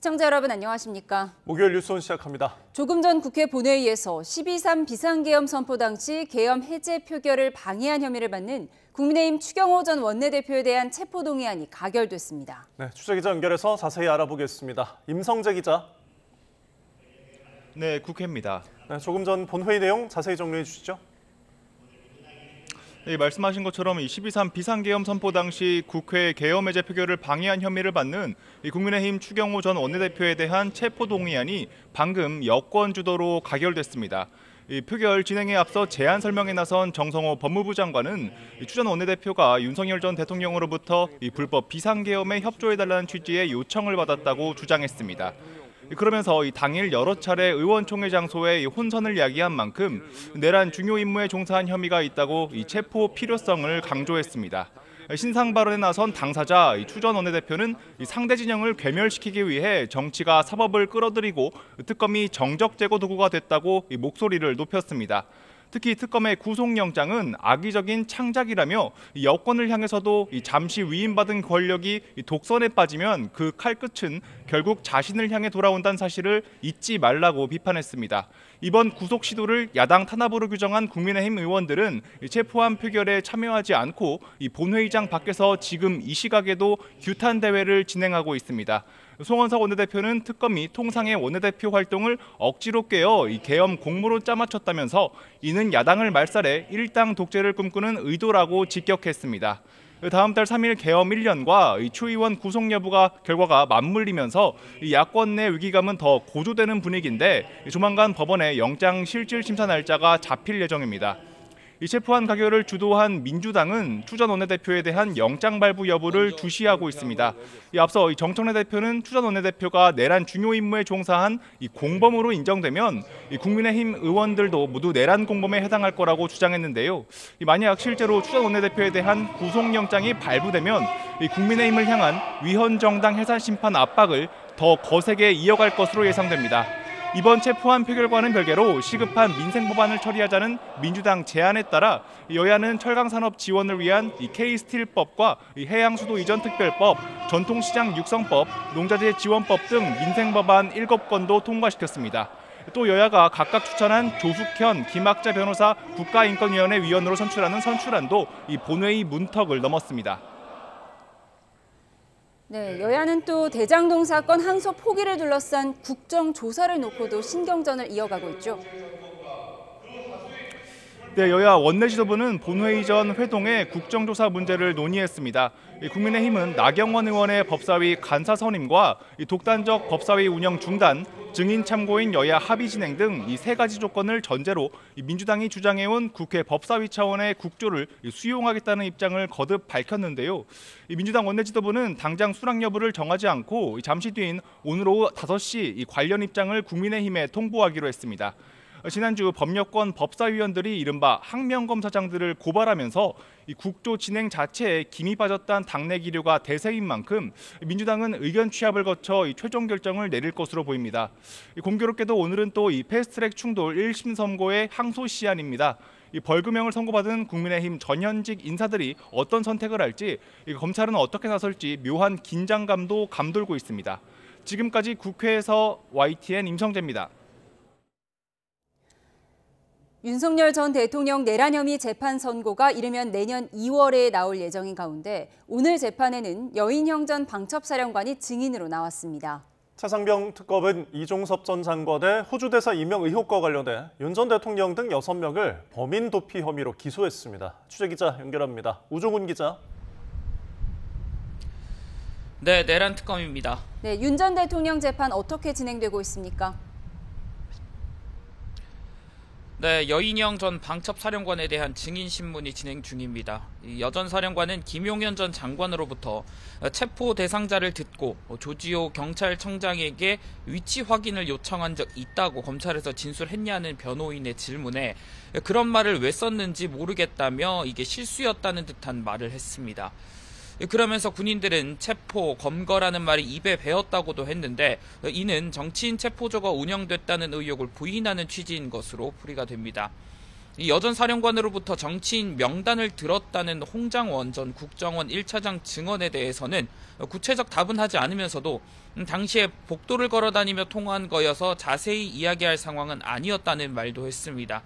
시청자 여러분 안녕하십니까? 목요일 뉴스온 시작합니다. 조금 전 국회 본회의에서 12.3 비상계엄 선포 당시 계엄 해제 표결을 방해한 혐의를 받는 국민의힘 추경호 전 원내대표에 대한 체포동의안이 가결됐습니다. 네, 취재기자 연결해서 자세히 알아보겠습니다. 임성재 기자. 네, 국회입니다. 네, 조금 전 본회의 내용 자세히 정리해 주시죠. 네, 말씀하신 것처럼 12.3 비상계엄 선포 당시 국회 계엄 해제 표결을 방해한 혐의를 받는 국민의힘 추경호 전 원내대표에 대한 체포동의안이 방금 여권 주도로 가결됐습니다. 표결 진행에 앞서 제안 설명에 나선 정성호 법무부 장관은 추 전 원내대표가 윤석열 전 대통령으로부터 불법 비상계엄에 협조해달라는 취지의 요청을 받았다고 주장했습니다. 그러면서 당일 여러 차례 의원총회 장소에 혼선을 야기한 만큼 내란 중요 임무에 종사한 혐의가 있다고 체포 필요성을 강조했습니다. 신상 발언에 나선 당사자 추 전 원내대표는 상대 진영을 괴멸시키기 위해 정치가 사법을 끌어들이고 특검이 정적 제거 도구가 됐다고 목소리를 높였습니다. 특히 특검의 구속영장은 악의적인 창작이라며 여권을 향해서도 잠시 위임받은 권력이 독선에 빠지면 그 칼끝은 결국 자신을 향해 돌아온다는 사실을 잊지 말라고 비판했습니다. 이번 구속 시도를 야당 탄압으로 규정한 국민의힘 의원들은 체포안 표결에 참여하지 않고 본회의장 밖에서 지금 이 시각에도 규탄 대회를 진행하고 있습니다. 송원석 원내대표는 특검이 통상의 원내대표 활동을 억지로 깨어 계엄 공모로 짜맞췄다면서 이는 야당을 말살해 일당 독재를 꿈꾸는 의도라고 직격했습니다. 다음 달 3일 계엄 1년과 추 의원 구속 여부가 결과가 맞물리면서 야권 내 위기감은 더 고조되는 분위기인데 조만간 법원에 영장 실질 심사 날짜가 잡힐 예정입니다. 체포안 가결을 주도한 민주당은 추 전 원내대표에 대한 영장 발부 여부를 주시하고 있습니다. 앞서 정청래 대표는 추 전 원내대표가 내란 중요 임무에 종사한 공범으로 인정되면 국민의힘 의원들도 모두 내란 공범에 해당할 거라고 주장했는데요. 만약 실제로 추 전 원내대표에 대한 구속영장이 발부되면 국민의힘을 향한 위헌정당 해산 심판 압박을 더 거세게 이어갈 것으로 예상됩니다. 이번 체포안 표결과는 별개로 시급한 민생 법안을 처리하자는 민주당 제안에 따라 여야는 철강산업 지원을 위한 K스틸법과 해양수도 이전 특별법, 전통시장 육성법, 농자재 지원법 등 민생 법안 7건도 통과시켰습니다. 또 여야가 각각 추천한 조숙현, 김학자 변호사 국가인권위원회 위원으로 선출하는 선출안도 본회의 문턱을 넘었습니다. 네, 여야는 또 대장동 사건 항소 포기를 둘러싼 국정조사를 놓고도 신경전을 이어가고 있죠. 네, 여야 원내 지도부는 본회의 전 회동에 국정조사 문제를 논의했습니다. 국민의힘은 나경원 의원의 법사위 간사 선임과 독단적 법사위 운영 중단, 증인 참고인 여야 합의 진행 등 이 세 가지 조건을 전제로 민주당이 주장해온 국회 법사위 차원의 국조를 수용하겠다는 입장을 거듭 밝혔는데요. 민주당 원내 지도부는 당장 수락 여부를 정하지 않고 잠시 뒤인 오늘 오후 5시 관련 입장을 국민의힘에 통보하기로 했습니다. 지난주 법여권 법사위원들이 이른바 항명검사장들을 고발하면서 국조 진행 자체에 김이 빠졌다는 당내 기류가 대세인 만큼 민주당은 의견 취합을 거쳐 최종 결정을 내릴 것으로 보입니다. 공교롭게도 오늘은 또 패스트트랙 충돌 1심 선고의 항소 시한입니다. 벌금형을 선고받은 국민의힘 전현직 인사들이 어떤 선택을 할지, 검찰은 어떻게 나설지 묘한 긴장감도 감돌고 있습니다. 지금까지 국회에서 YTN 임성재입니다. 윤석열 전 대통령 내란 혐의 재판 선고가 이르면 내년 2월에 나올 예정인 가운데 오늘 재판에는 여인형 전 방첩사령관이 증인으로 나왔습니다. 차상병 특검은 이종섭 전 장관의 호주 대사 임명 의혹과 관련해 윤 전 대통령 등 6명을 범인 도피 혐의로 기소했습니다. 취재기자 연결합니다. 우종훈 기자. 네, 내란 특검입니다. 네, 윤 전 대통령 재판 어떻게 진행되고 있습니까? 네, 여인형 전 방첩사령관에 대한 증인 신문이 진행 중입니다. 여전 사령관은 김용현 전 장관으로부터 체포 대상자를 듣고 조지호 경찰청장에게 위치 확인을 요청한 적 있다고 검찰에서 진술했냐는 변호인의 질문에 그런 말을 왜 썼는지 모르겠다며 이게 실수였다는 듯한 말을 했습니다. 그러면서 군인들은 체포, 검거라는 말이 입에 배었다고도 했는데 이는 정치인 체포조가 운영됐다는 의혹을 부인하는 취지인 것으로 풀이가 됩니다. 이 여전 사령관으로부터 정치인 명단을 들었다는 홍장원 전 국정원 1차장 증언에 대해서는 구체적 답은 하지 않으면서도 당시에 복도를 걸어다니며 통화한 거여서 자세히 이야기할 상황은 아니었다는 말도 했습니다.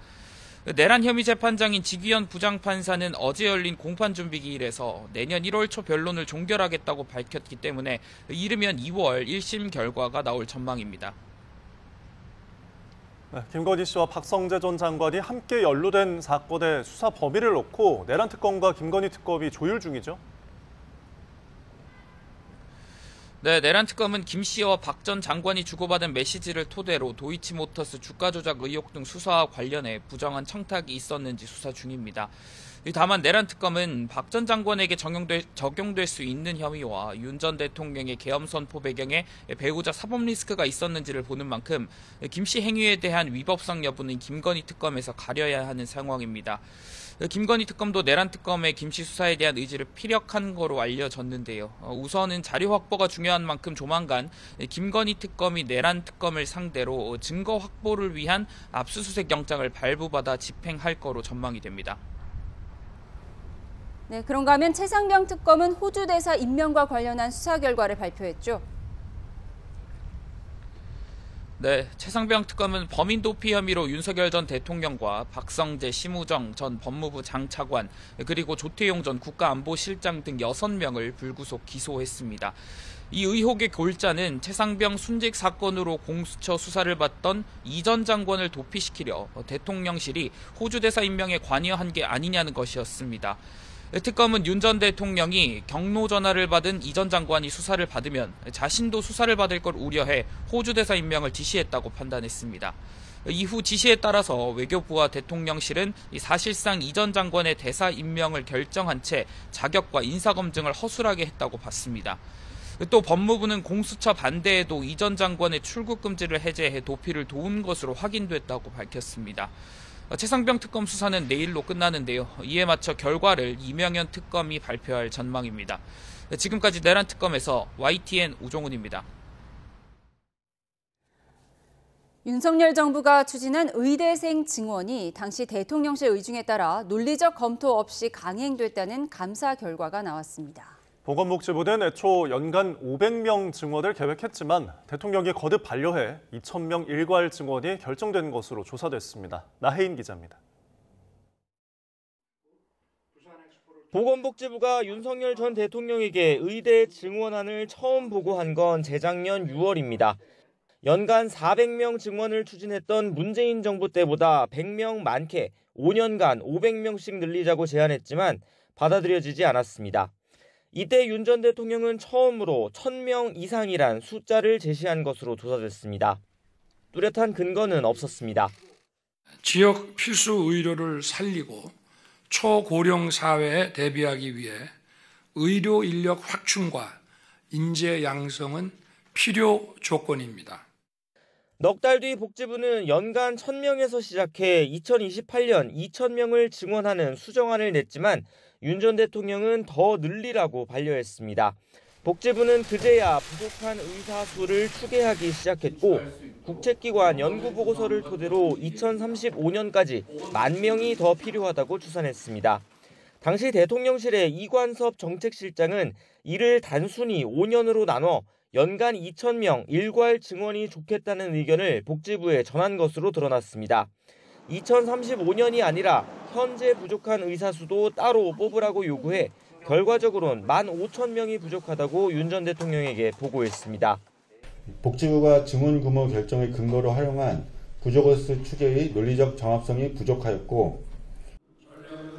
내란 혐의 재판장인 지귀현 부장판사는 어제 열린 공판준비기일에서 내년 1월 초 변론을 종결하겠다고 밝혔기 때문에 이르면 2월 1심 결과가 나올 전망입니다. 네, 김건희 씨와 박성재 전 장관이 함께 연루된 사건의 수사 범위를 놓고 내란 특검과 김건희 특검이 조율 중이죠. 네, 내란 특검은 김 씨와 박 전 장관이 주고받은 메시지를 토대로 도이치모터스 주가 조작 의혹 등 수사와 관련해 부정한 청탁이 있었는지 수사 중입니다. 다만 내란 특검은 박 전 장관에게 적용될 수 있는 혐의와 윤 전 대통령의 계엄 선포 배경에 배우자 사법 리스크가 있었는지를 보는 만큼 김 씨 행위에 대한 위법성 여부는 김건희 특검에서 가려야 하는 상황입니다. 김건희 특검도 내란 특검의 김 씨 수사에 대한 의지를 피력한 거로 알려졌는데요. 우선은 자료 확보가 중요한 만큼 조만간 김건희 특검이 내란 특검을 상대로 증거 확보를 위한 압수수색 영장을 발부받아 집행할 거로 전망이 됩니다. 네, 그런가 하면 최상병 특검은 호주 대사 임명과 관련한 수사 결과를 발표했죠. 네, 최상병 특검은 범인 도피 혐의로 윤석열 전 대통령과 박성재, 심우정 전 법무부 장차관, 그리고 조태용 전 국가안보실장 등 6명을 불구속 기소했습니다. 이 의혹의 골자는 최상병 순직 사건으로 공수처 수사를 받던 이 전 장관을 도피시키려 대통령실이 호주 대사 임명에 관여한 게 아니냐는 것이었습니다. 특검은 윤 전 대통령이 경로 전화를 받은 이 전 장관이 수사를 받으면 자신도 수사를 받을 걸 우려해 호주 대사 임명을 지시했다고 판단했습니다. 이후 지시에 따라서 외교부와 대통령실은 사실상 이 전 장관의 대사 임명을 결정한 채 자격과 인사검증을 허술하게 했다고 봤습니다. 또 법무부는 공수처 반대에도 이 전 장관의 출국 금지를 해제해 도피를 도운 것으로 확인됐다고 밝혔습니다. 최상병 특검 수사는 내일로 끝나는데요. 이에 맞춰 결과를 이명현 특검이 발표할 전망입니다. 지금까지 내란 특검에서 YTN 우종훈입니다. 윤석열 정부가 추진한 의대생 증원이 당시 대통령실 의중에 따라 논리적 검토 없이 강행됐다는 감사 결과가 나왔습니다. 보건복지부는 애초 연간 500명 증원을 계획했지만 대통령이 거듭 반려해 2,000명 일괄 증원이 결정된 것으로 조사됐습니다. 나혜인 기자입니다. 보건복지부가 윤석열 전 대통령에게 의대 증원안을 처음 보고한 건 재작년 6월입니다. 연간 400명 증원을 추진했던 문재인 정부 때보다 100명 많게 5년간 500명씩 늘리자고 제안했지만 받아들여지지 않았습니다. 이때 윤 전 대통령은 처음으로 1,000명 이상이란 숫자를 제시한 것으로 조사됐습니다. 뚜렷한 근거는 없었습니다. 지역 필수 의료를 살리고 초고령 사회에 대비하기 위해 의료 인력 확충과 인재 양성은 필요 조건입니다. 넉 달 뒤 복지부는 연간 1,000명에서 시작해 2028년 2,000명을 증원하는 수정안을 냈지만 윤 전 대통령은 더 늘리라고 반려했습니다. 복지부는 그제야 부족한 의사 수를 추계하기 시작했고 국책기관 연구보고서를 토대로 2035년까지 10,000명이 더 필요하다고 추산했습니다. 당시 대통령실의 이관섭 정책실장은 이를 단순히 5년으로 나눠 연간 2,000명 일괄 증원이 좋겠다는 의견을 복지부에 전한 것으로 드러났습니다. 2035년이 아니라 현재 부족한 의사 수도 따로 뽑으라고 요구해 결과적으로는 15,000명이 부족하다고 윤 전 대통령에게 보고했습니다. 복지부가 증원 규모 결정을 근거로 활용한 부족의수 추계의 논리적 정합성이 부족하였고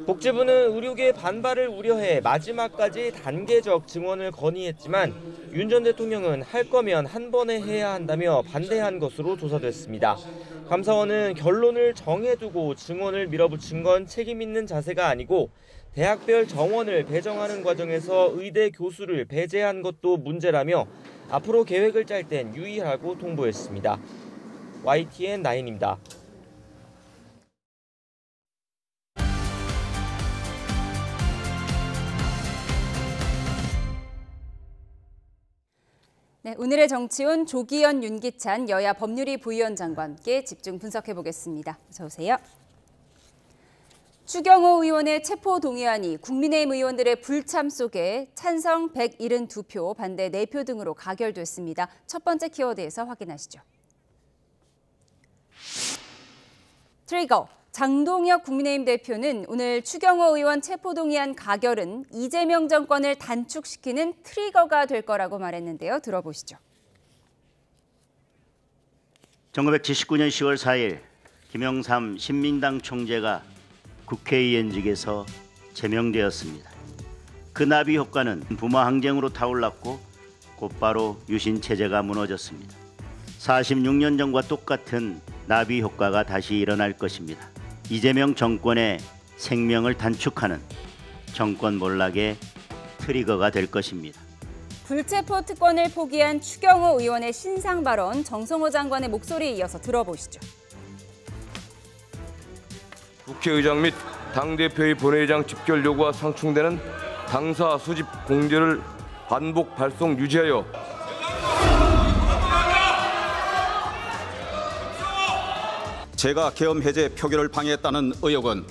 복지부는 의료계 반발을 우려해 마지막까지 단계적 증원을 건의했지만 윤 전 대통령은 할 거면 한 번에 해야 한다며 반대한 것으로 조사됐습니다. 감사원은 결론을 정해두고 증원을 밀어붙인 건 책임 있는 자세가 아니고 대학별 정원을 배정하는 과정에서 의대 교수를 배제한 것도 문제라며 앞으로 계획을 짤 땐 유의하라고 통보했습니다. YTN 9입니다. 네, 오늘의 정치온 조기현, 윤기찬 여야 법률위 부위원장과 함께 집중 분석해 보겠습니다. 어서 오세요. 추경호 의원의 체포 동의안이 국민의힘 의원들의 불참 속에 찬성 172표, 반대 4표 등으로 가결됐습니다. 첫 번째 키워드에서 확인하시죠. 트리거. 장동혁 국민의힘 대표는 오늘 추경호 의원 체포 동의안 가결은 이재명 정권을 단축시키는 트리거가 될 거라고 말했는데요. 들어보시죠. 1979년 10월 4일 김영삼 신민당 총재가 국회의원직에서 제명되었습니다. 그 나비 효과는 부마 항쟁으로 타올랐고 곧바로 유신 체제가 무너졌습니다. 46년 전과 똑같은 나비 효과가 다시 일어날 것입니다. 이재명 정권의 생명을 단축하는 정권 몰락의 트리거가 될 것입니다. 불체포 특권을 포기한 추경호 의원의 신상 발언, 정성호 장관의 목소리에 이어서 들어보시죠. 국회의장 및 당대표의 본회의장 집결 요구와 상충되는 당사 수집 공제를 반복 발송 유지하여 제가 계엄 해제 표결을 방해했다는 의혹은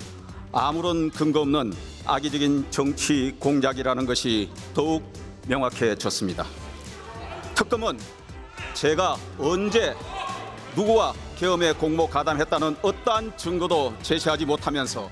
아무런 근거 없는 악의적인 정치 공작이라는 것이 더욱 명확해졌습니다. 특검은 제가 언제 누구와 계엄에 공모 가담했다는 어떠한 증거도 제시하지 못하면서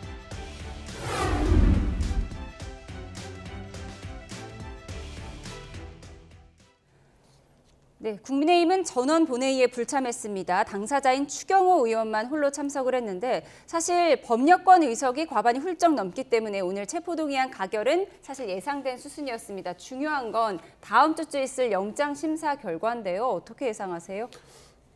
네, 국민의힘은 전원 본회의에 불참했습니다. 당사자인 추경호 의원만 홀로 참석을 했는데 사실 법력권 의석이 과반이 훌쩍 넘기 때문에 오늘 체포동의안 가결은 사실 예상된 수순이었습니다. 중요한 건 다음 주쯤 있을 영장 심사 결과인데요. 어떻게 예상하세요?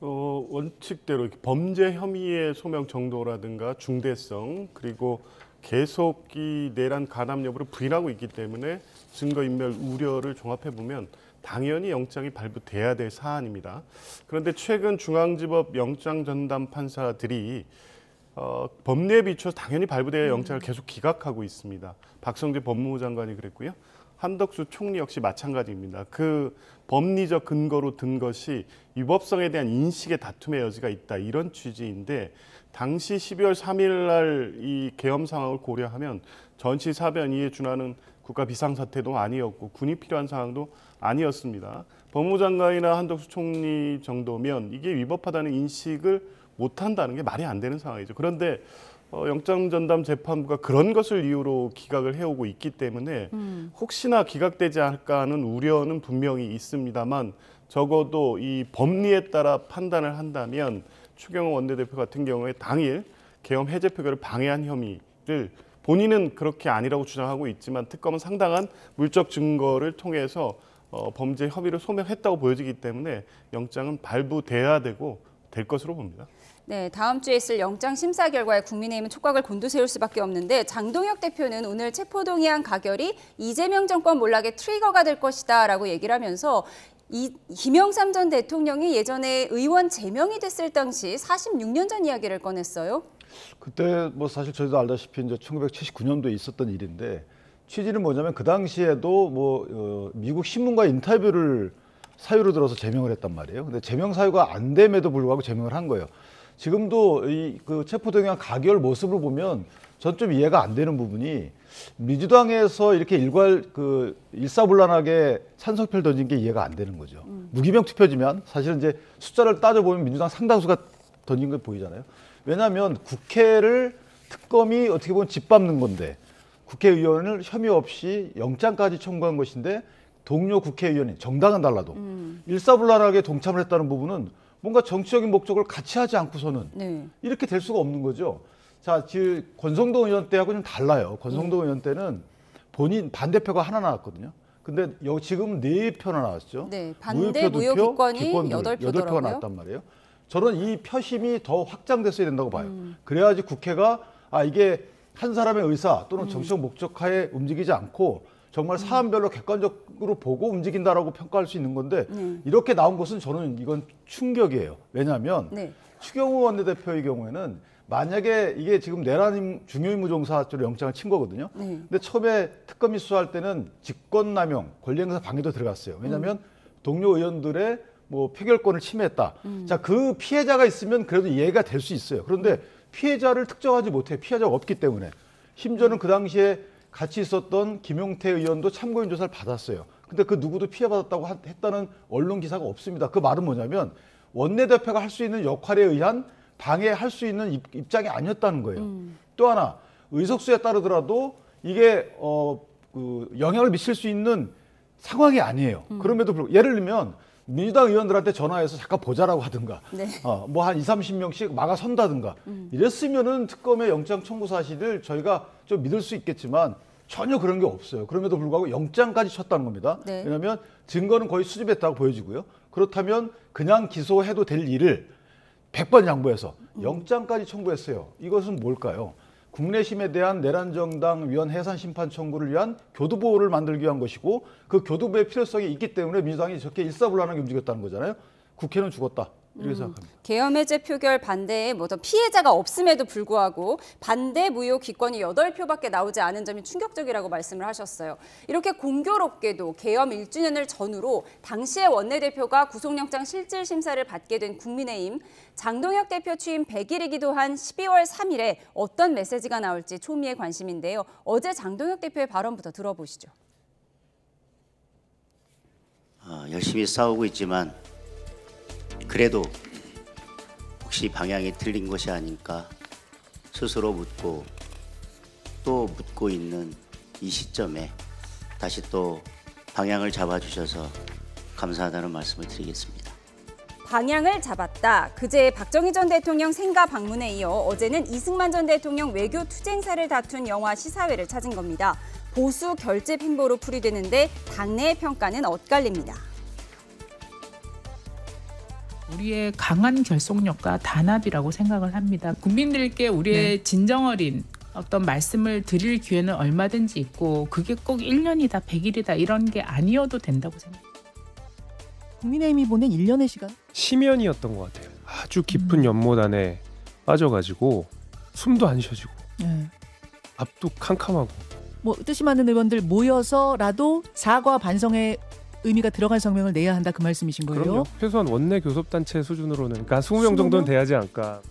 원칙대로 범죄 혐의의 소명 정도라든가 중대성 그리고 계속 이 내란 가담 여부를 부인하고 있기 때문에 증거인멸 우려를 종합해 보면 당연히 영장이 발부돼야 될 사안입니다. 그런데 최근 중앙지법 영장 전담 판사들이 법리에 비춰서 당연히 발부돼야 영장을 계속 기각하고 있습니다. 박성재 법무부 장관이 그랬고요. 한덕수 총리 역시 마찬가지입니다. 그 법리적 근거로 든 것이 위법성에 대한 인식의 다툼의 여지가 있다. 이런 취지인데 당시 12월 3일 날 이 계엄 상황을 고려하면 전시 사변이에 준하는 국가 비상사태도 아니었고 군이 필요한 상황도 아니었습니다. 법무부 장관이나 한덕수 총리 정도면 이게 위법하다는 인식을 못한다는 게 말이 안 되는 상황이죠. 그런데 영장전담 재판부가 그런 것을 이유로 기각을 해오고 있기 때문에 혹시나 기각되지 않을까 하는 우려는 분명히 있습니다만 적어도 이 법리에 따라 판단을 한다면 추경호 원내대표 같은 경우에 당일 계엄 해제 표결을 방해한 혐의를 본인은 그렇게 아니라고 주장하고 있지만 특검은 상당한 물적 증거를 통해서 범죄 혐의를 소명했다고 보여지기 때문에 영장은 발부돼야 되고 될 것으로 봅니다. 네, 다음 주에 있을 영장 심사 결과에 국민의힘은 촉각을 곤두세울 수밖에 없는데 장동혁 대표는 오늘 체포동의안 가결이 이재명 정권 몰락의 트리거가 될 것이다라고 얘기를 하면서 김영삼 전 대통령이 예전에 의원 제명이 됐을 당시 46년 전 이야기를 꺼냈어요. 그때 뭐 사실 저희도 알다시피 이제 1979년도에 있었던 일인데 취지는 뭐냐면 그 당시에도 미국 신문과 인터뷰를 사유로 들어서 제명을 했단 말이에요. 근데 제명 사유가 안 됨에도 불구하고 제명을 한 거예요. 지금도 그 체포동의안 가결 모습을 보면 전 좀 이해가 안 되는 부분이 민주당에서 이렇게 일사불란하게 찬성표를 던진 게 이해가 안 되는 거죠. 무기명 투표지만 사실은 이제 숫자를 따져보면 민주당 상당수가 던진 게 보이잖아요. 왜냐하면 국회를 특검이 어떻게 보면 짓밟는 건데 국회의원을 혐의 없이 영장까지 청구한 것인데 동료 국회의원이 정당은 달라도 일사불란하게 동참을 했다는 부분은 뭔가 정치적인 목적을 같이 하지 않고서는 이렇게 될 수가 없는 거죠. 자, 지금 권성동 의원 때하고 좀 달라요. 권성동 의원 때는 본인 반대표가 하나 나왔거든요. 근데 지금 4표나 나왔죠. 네, 반대 무효 기권이 8표가 나왔단 말이에요. 저는 이 표심이 더 확장됐어야 된다고 봐요. 그래야지 국회가 이게 한 사람의 의사 또는 정치적 목적하에 움직이지 않고 정말 사안별로 객관적으로 보고 움직인다라고 평가할 수 있는 건데 이렇게 나온 것은 저는 이건 충격이에요. 왜냐하면 추경호 원내대표의 경우에는 만약에 이게 지금 내란 중요임무종사 쪽으로 영장을 친 거거든요. 근데 처음에 특검이 수사할 때는 직권남용, 권리행사 방해도 들어갔어요. 왜냐하면 동료 의원들의 표결권을 침해했다. 자, 그 피해자가 있으면 그래도 이해가 될 수 있어요. 그런데 피해자를 특정하지 못해 피해자가 없기 때문에 심지어는 그 당시에 같이 있었던 김용태 의원도 참고인 조사를 받았어요. 근데 그 누구도 피해받았다고 했다는 언론 기사가 없습니다. 그 말은 뭐냐면 원내대표가 할 수 있는 역할에 의한 방해할 수 있는 입장이 아니었다는 거예요. 또 하나 의석수에 따르더라도 이게 영향을 미칠 수 있는 상황이 아니에요. 그럼에도 불구하고 예를 들면 민주당 의원들한테 전화해서 잠깐 보자라고 하든가 네. 뭐 한 20-30명씩 막아선다든가 이랬으면은 특검의 영장 청구 사실을 저희가 좀 믿을 수 있겠지만 전혀 그런 게 없어요. 그럼에도 불구하고 영장까지 쳤다는 겁니다. 네. 왜냐하면 증거는 거의 수집했다고 보여지고요. 그렇다면 그냥 기소해도 될 일을 100번 양보해서 영장까지 청구했어요. 이것은 뭘까요? 국내심에 대한 내란정당 위원 해산 심판 청구를 위한 교두보를 만들기 위한 것이고 그 교두보의 필요성이 있기 때문에 민주당이 저렇게 일사불란하게 움직였다는 거잖아요. 국회는 죽었다. 이렇게 생각합니다. 계엄 해제 표결 반대에 뭐 피해자가 없음에도 불구하고 반대 무효 기권이 8표밖에 나오지 않은 점이 충격적이라고 말씀을 하셨어요. 이렇게 공교롭게도 계엄 1주년을 전후로 당시의 원내대표가 구속영장 실질 심사를 받게 된 국민의힘 장동혁 대표 취임 100일이기도 한 12월 3일에 어떤 메시지가 나올지 초미의 관심인데요. 어제 장동혁 대표의 발언부터 들어보시죠. 열심히 싸우고 있지만 그래도 혹시 방향이 틀린 것이 아닐까 스스로 묻고 또 묻고 있는 이 시점에 다시 또 방향을 잡아주셔서 감사하다는 말씀을 드리겠습니다. 방향을 잡았다. 그제 박정희 전 대통령 생가 방문에 이어 어제는 이승만 전 대통령 외교 투쟁사를 다툰 영화 시사회를 찾은 겁니다. 보수 결집 행보로 풀이되는데 당내의 평가는 엇갈립니다. 우리의 강한 결속력과 단합이라고 생각을 합니다. 국민들께 우리의 진정어린 어떤 말씀을 드릴 기회는 얼마든지 있고 그게 꼭 1년이다, 100일이다 이런 게 아니어도 된다고 생각합니다. 국민의힘이 보낸 1년의 시간? 심연이었던 것 같아요. 아주 깊은 연못 안에 빠져가지고 숨도 안 쉬어지고 앞도 캄캄하고. 뭐 뜻이 맞는 의원들 모여서라도 사과 반성의 의미가 들어간 성명을 내야 한다 그 말씀이신 거예요? 그럼요. 최소한 원내 교섭단체 수준으로는 그러니까 20명 정도는 돼야지 않을까.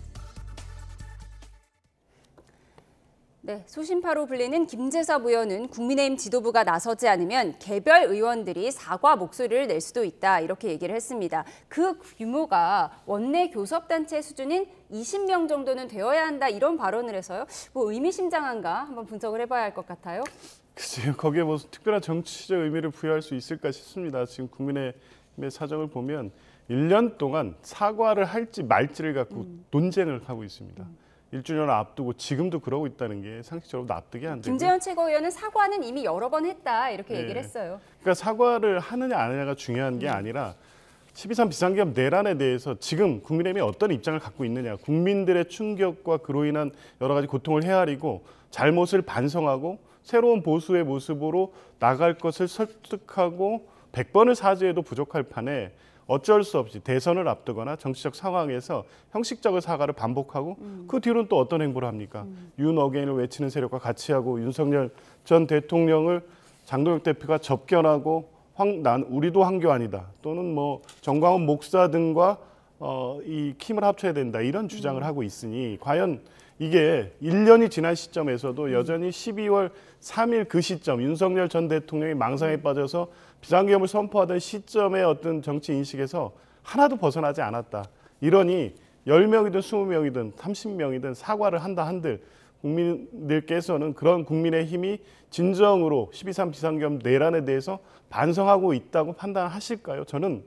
네, 소신파로 불리는 김재섭 의원은 국민의힘 지도부가 나서지 않으면 개별 의원들이 사과 목소리를 낼 수도 있다 이렇게 얘기를 했습니다. 그 규모가 원내 교섭단체 수준인 20명 정도는 되어야 한다 이런 발언을 해서요. 뭐 의미심장한가 한번 분석을 해봐야 할 것 같아요. 글쎄요. 거기에 뭐 특별한 정치적 의미를 부여할 수 있을까 싶습니다. 지금 국민의힘의 사정을 보면 1년 동안 사과를 할지 말지를 갖고 논쟁을 하고 있습니다. 1주년을 앞두고 지금도 그러고 있다는 게 상식적으로 납득이 안 되고. 김재현 최고위원은 사과는 이미 여러 번 했다 이렇게 얘기를 했어요. 그러니까 사과를 하느냐 안 하느냐가 중요한 게 아니라 12.3 비상계엄 내란에 대해서 지금 국민의힘이 어떤 입장을 갖고 있느냐. 국민들의 충격과 그로 인한 여러 가지 고통을 헤아리고 잘못을 반성하고 새로운 보수의 모습으로 나갈 것을 설득하고 100번을 사죄해도 부족할 판에 어쩔 수 없이 대선을 앞두거나 정치적 상황에서 형식적인 사과를 반복하고 그 뒤로는 또 어떤 행보를 합니까? 윤 어게인을 외치는 세력과 같이 하고 윤석열 전 대통령을 장동혁 대표가 접견하고 우리도 황교안이다 또는 뭐 정광훈 목사 등과 이 힘을 합쳐야 된다 이런 주장을 하고 있으니 과연 이게 1년이 지난 시점에서도 여전히 12월 3일 그 시점 윤석열 전 대통령이 망상에 빠져서 비상계엄을 선포하던 시점의 어떤 정치 인식에서 하나도 벗어나지 않았다. 이러니 10명이든 20명이든 30명이든 사과를 한다 한들 국민들께서는 그런 국민의힘이 진정으로 12.3 비상계엄 내란에 대해서 반성하고 있다고 판단하실까요? 저는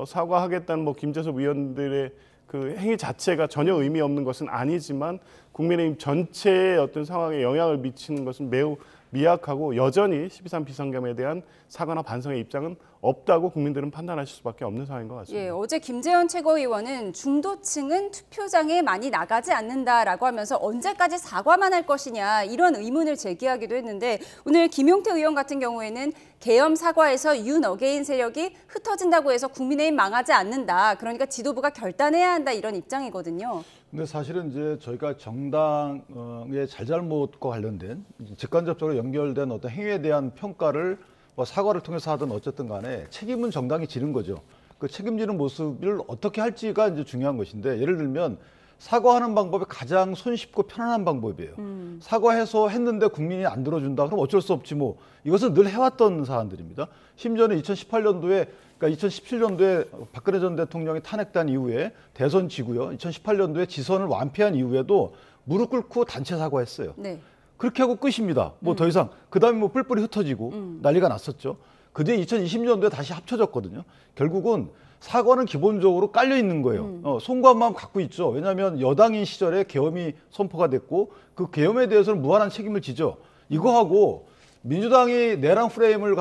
사과하겠다는 뭐 김재섭 의원들의 그 행위 자체가 전혀 의미 없는 것은 아니지만 국민의힘 전체의 어떤 상황에 영향을 미치는 것은 매우 미약하고 여전히 12.3 비상계엄에 대한 사과나 반성의 입장은 없다고 국민들은 판단하실 수밖에 없는 상황인 것 같습니다. 예, 어제 김재현 최고위원은 중도층은 투표장에 많이 나가지 않는다라고 하면서 언제까지 사과만 할 것이냐 이런 의문을 제기하기도 했는데 오늘 김용태 의원 같은 경우에는 계엄 사과에서 윤 어게인 세력이 흩어진다고 해서 국민의힘 망하지 않는다. 그러니까 지도부가 결단해야 한다 이런 입장이거든요. 근데 사실은 이제 저희가 정당의 잘잘못과 관련된 직간접적으로 연결된 어떤 행위에 대한 평가를 뭐 사과를 통해서 하든 어쨌든 간에 책임은 정당이 지는 거죠. 그 책임지는 모습을 어떻게 할지가 이제 중요한 것인데 예를 들면 사과하는 방법이 가장 손쉽고 편안한 방법이에요. 사과해서 했는데 국민이 안 들어준다. 그럼 어쩔 수 없지 뭐. 이것은 늘 해왔던 사안들입니다. 심지어는 2018년도에 그러니까 2017년도에 박근혜 전 대통령이 탄핵된 이후에 대선 지고요. 2018년도에 지선을 완패한 이후에도 무릎 꿇고 단체 사과했어요. 네. 그렇게 하고 끝입니다. 뭐 더 이상 그다음에 뭐 뿔뿔이 흩어지고 난리가 났었죠. 그뒤에 2020년도에 다시 합쳐졌거든요. 결국은 사과는 기본적으로 깔려 있는 거예요. 송구한 마음 갖고 있죠. 왜냐하면 여당인 시절에 계엄이 선포가 됐고 그 계엄에 대해서는 무한한 책임을 지죠. 이거하고 민주당이 내랑 프레임을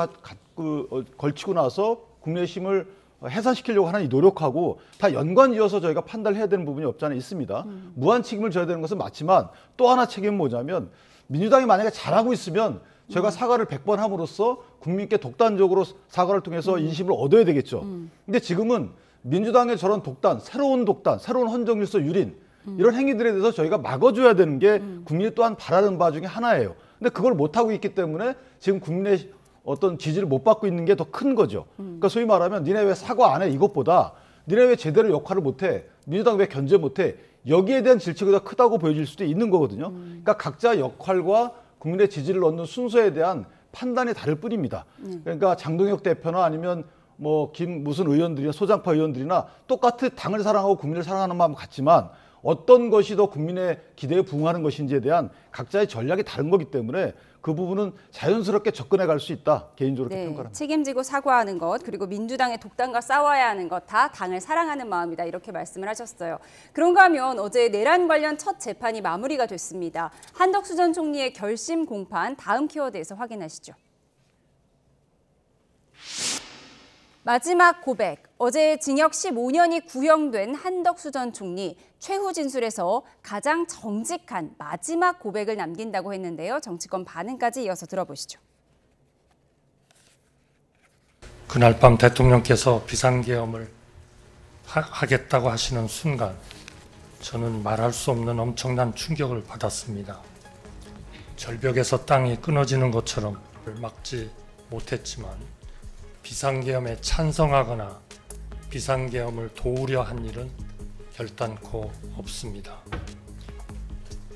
걸치고 나서 국내심을 해산시키려고 하는 이 노력하고 다 연관지어서 저희가 판단을 해야 되는 부분이 없지 않아 있습니다. 무한 책임을 져야 되는 것은 맞지만 또 하나 책임은 뭐냐면 민주당이 만약에 잘하고 있으면 저희가 사과를 100번 함으로써 국민께 독단적으로 사과를 통해서 인심을 얻어야 되겠죠. 근데 지금은 민주당의 저런 독단, 새로운 헌정질서 유린 이런 행위들에 대해서 저희가 막아줘야 되는 게 국민이 또한 바라는 바 중에 하나예요. 근데 그걸 못하고 있기 때문에 지금 국민의 어떤 지지를 못 받고 있는 게 더 큰 거죠. 그러니까 소위 말하면 니네 왜 사과 안 해? 이것보다 니네 왜 제대로 역할을 못해? 민주당 왜 견제 못해? 여기에 대한 질책이 더 크다고 보여질 수도 있는 거거든요. 그러니까 각자 역할과 국민의 지지를 얻는 순서에 대한 판단이 다를 뿐입니다. 그러니까 장동혁 대표나 아니면 뭐 무슨 의원들이나 소장파 의원들이나 똑같이 당을 사랑하고 국민을 사랑하는 마음 같지만 어떤 것이 더 국민의 기대에 부응하는 것인지에 대한 각자의 전략이 다른 거기 때문에 그 부분은 자연스럽게 접근해 갈 수 있다. 개인적으로 그렇게 평가합니다. 책임지고 사과하는 것, 그리고 민주당의 독단과 싸워야 하는 것, 다 당을 사랑하는 마음이다. 이렇게 말씀을 하셨어요. 그런가 하면 어제 내란 관련 첫 재판이 마무리가 됐습니다. 한덕수 전 총리의 결심 공판, 다음 키워드에서 확인하시죠. 마지막 고백. 어제 징역 15년이 구형된 한덕수 전 총리, 최후 진술에서 가장 정직한 마지막 고백을 남긴다고 했는데요. 정치권 반응까지 이어서 들어보시죠. 그날 밤 대통령께서 비상계엄을 하겠다고 하시는 순간 저는 말할 수 없는 엄청난 충격을 받았습니다. 절벽에서 땅이 끊어지는 것처럼 막지 못했지만 비상계엄에 찬성하거나 비상계엄을 도우려 한 일은 결단코 없습니다.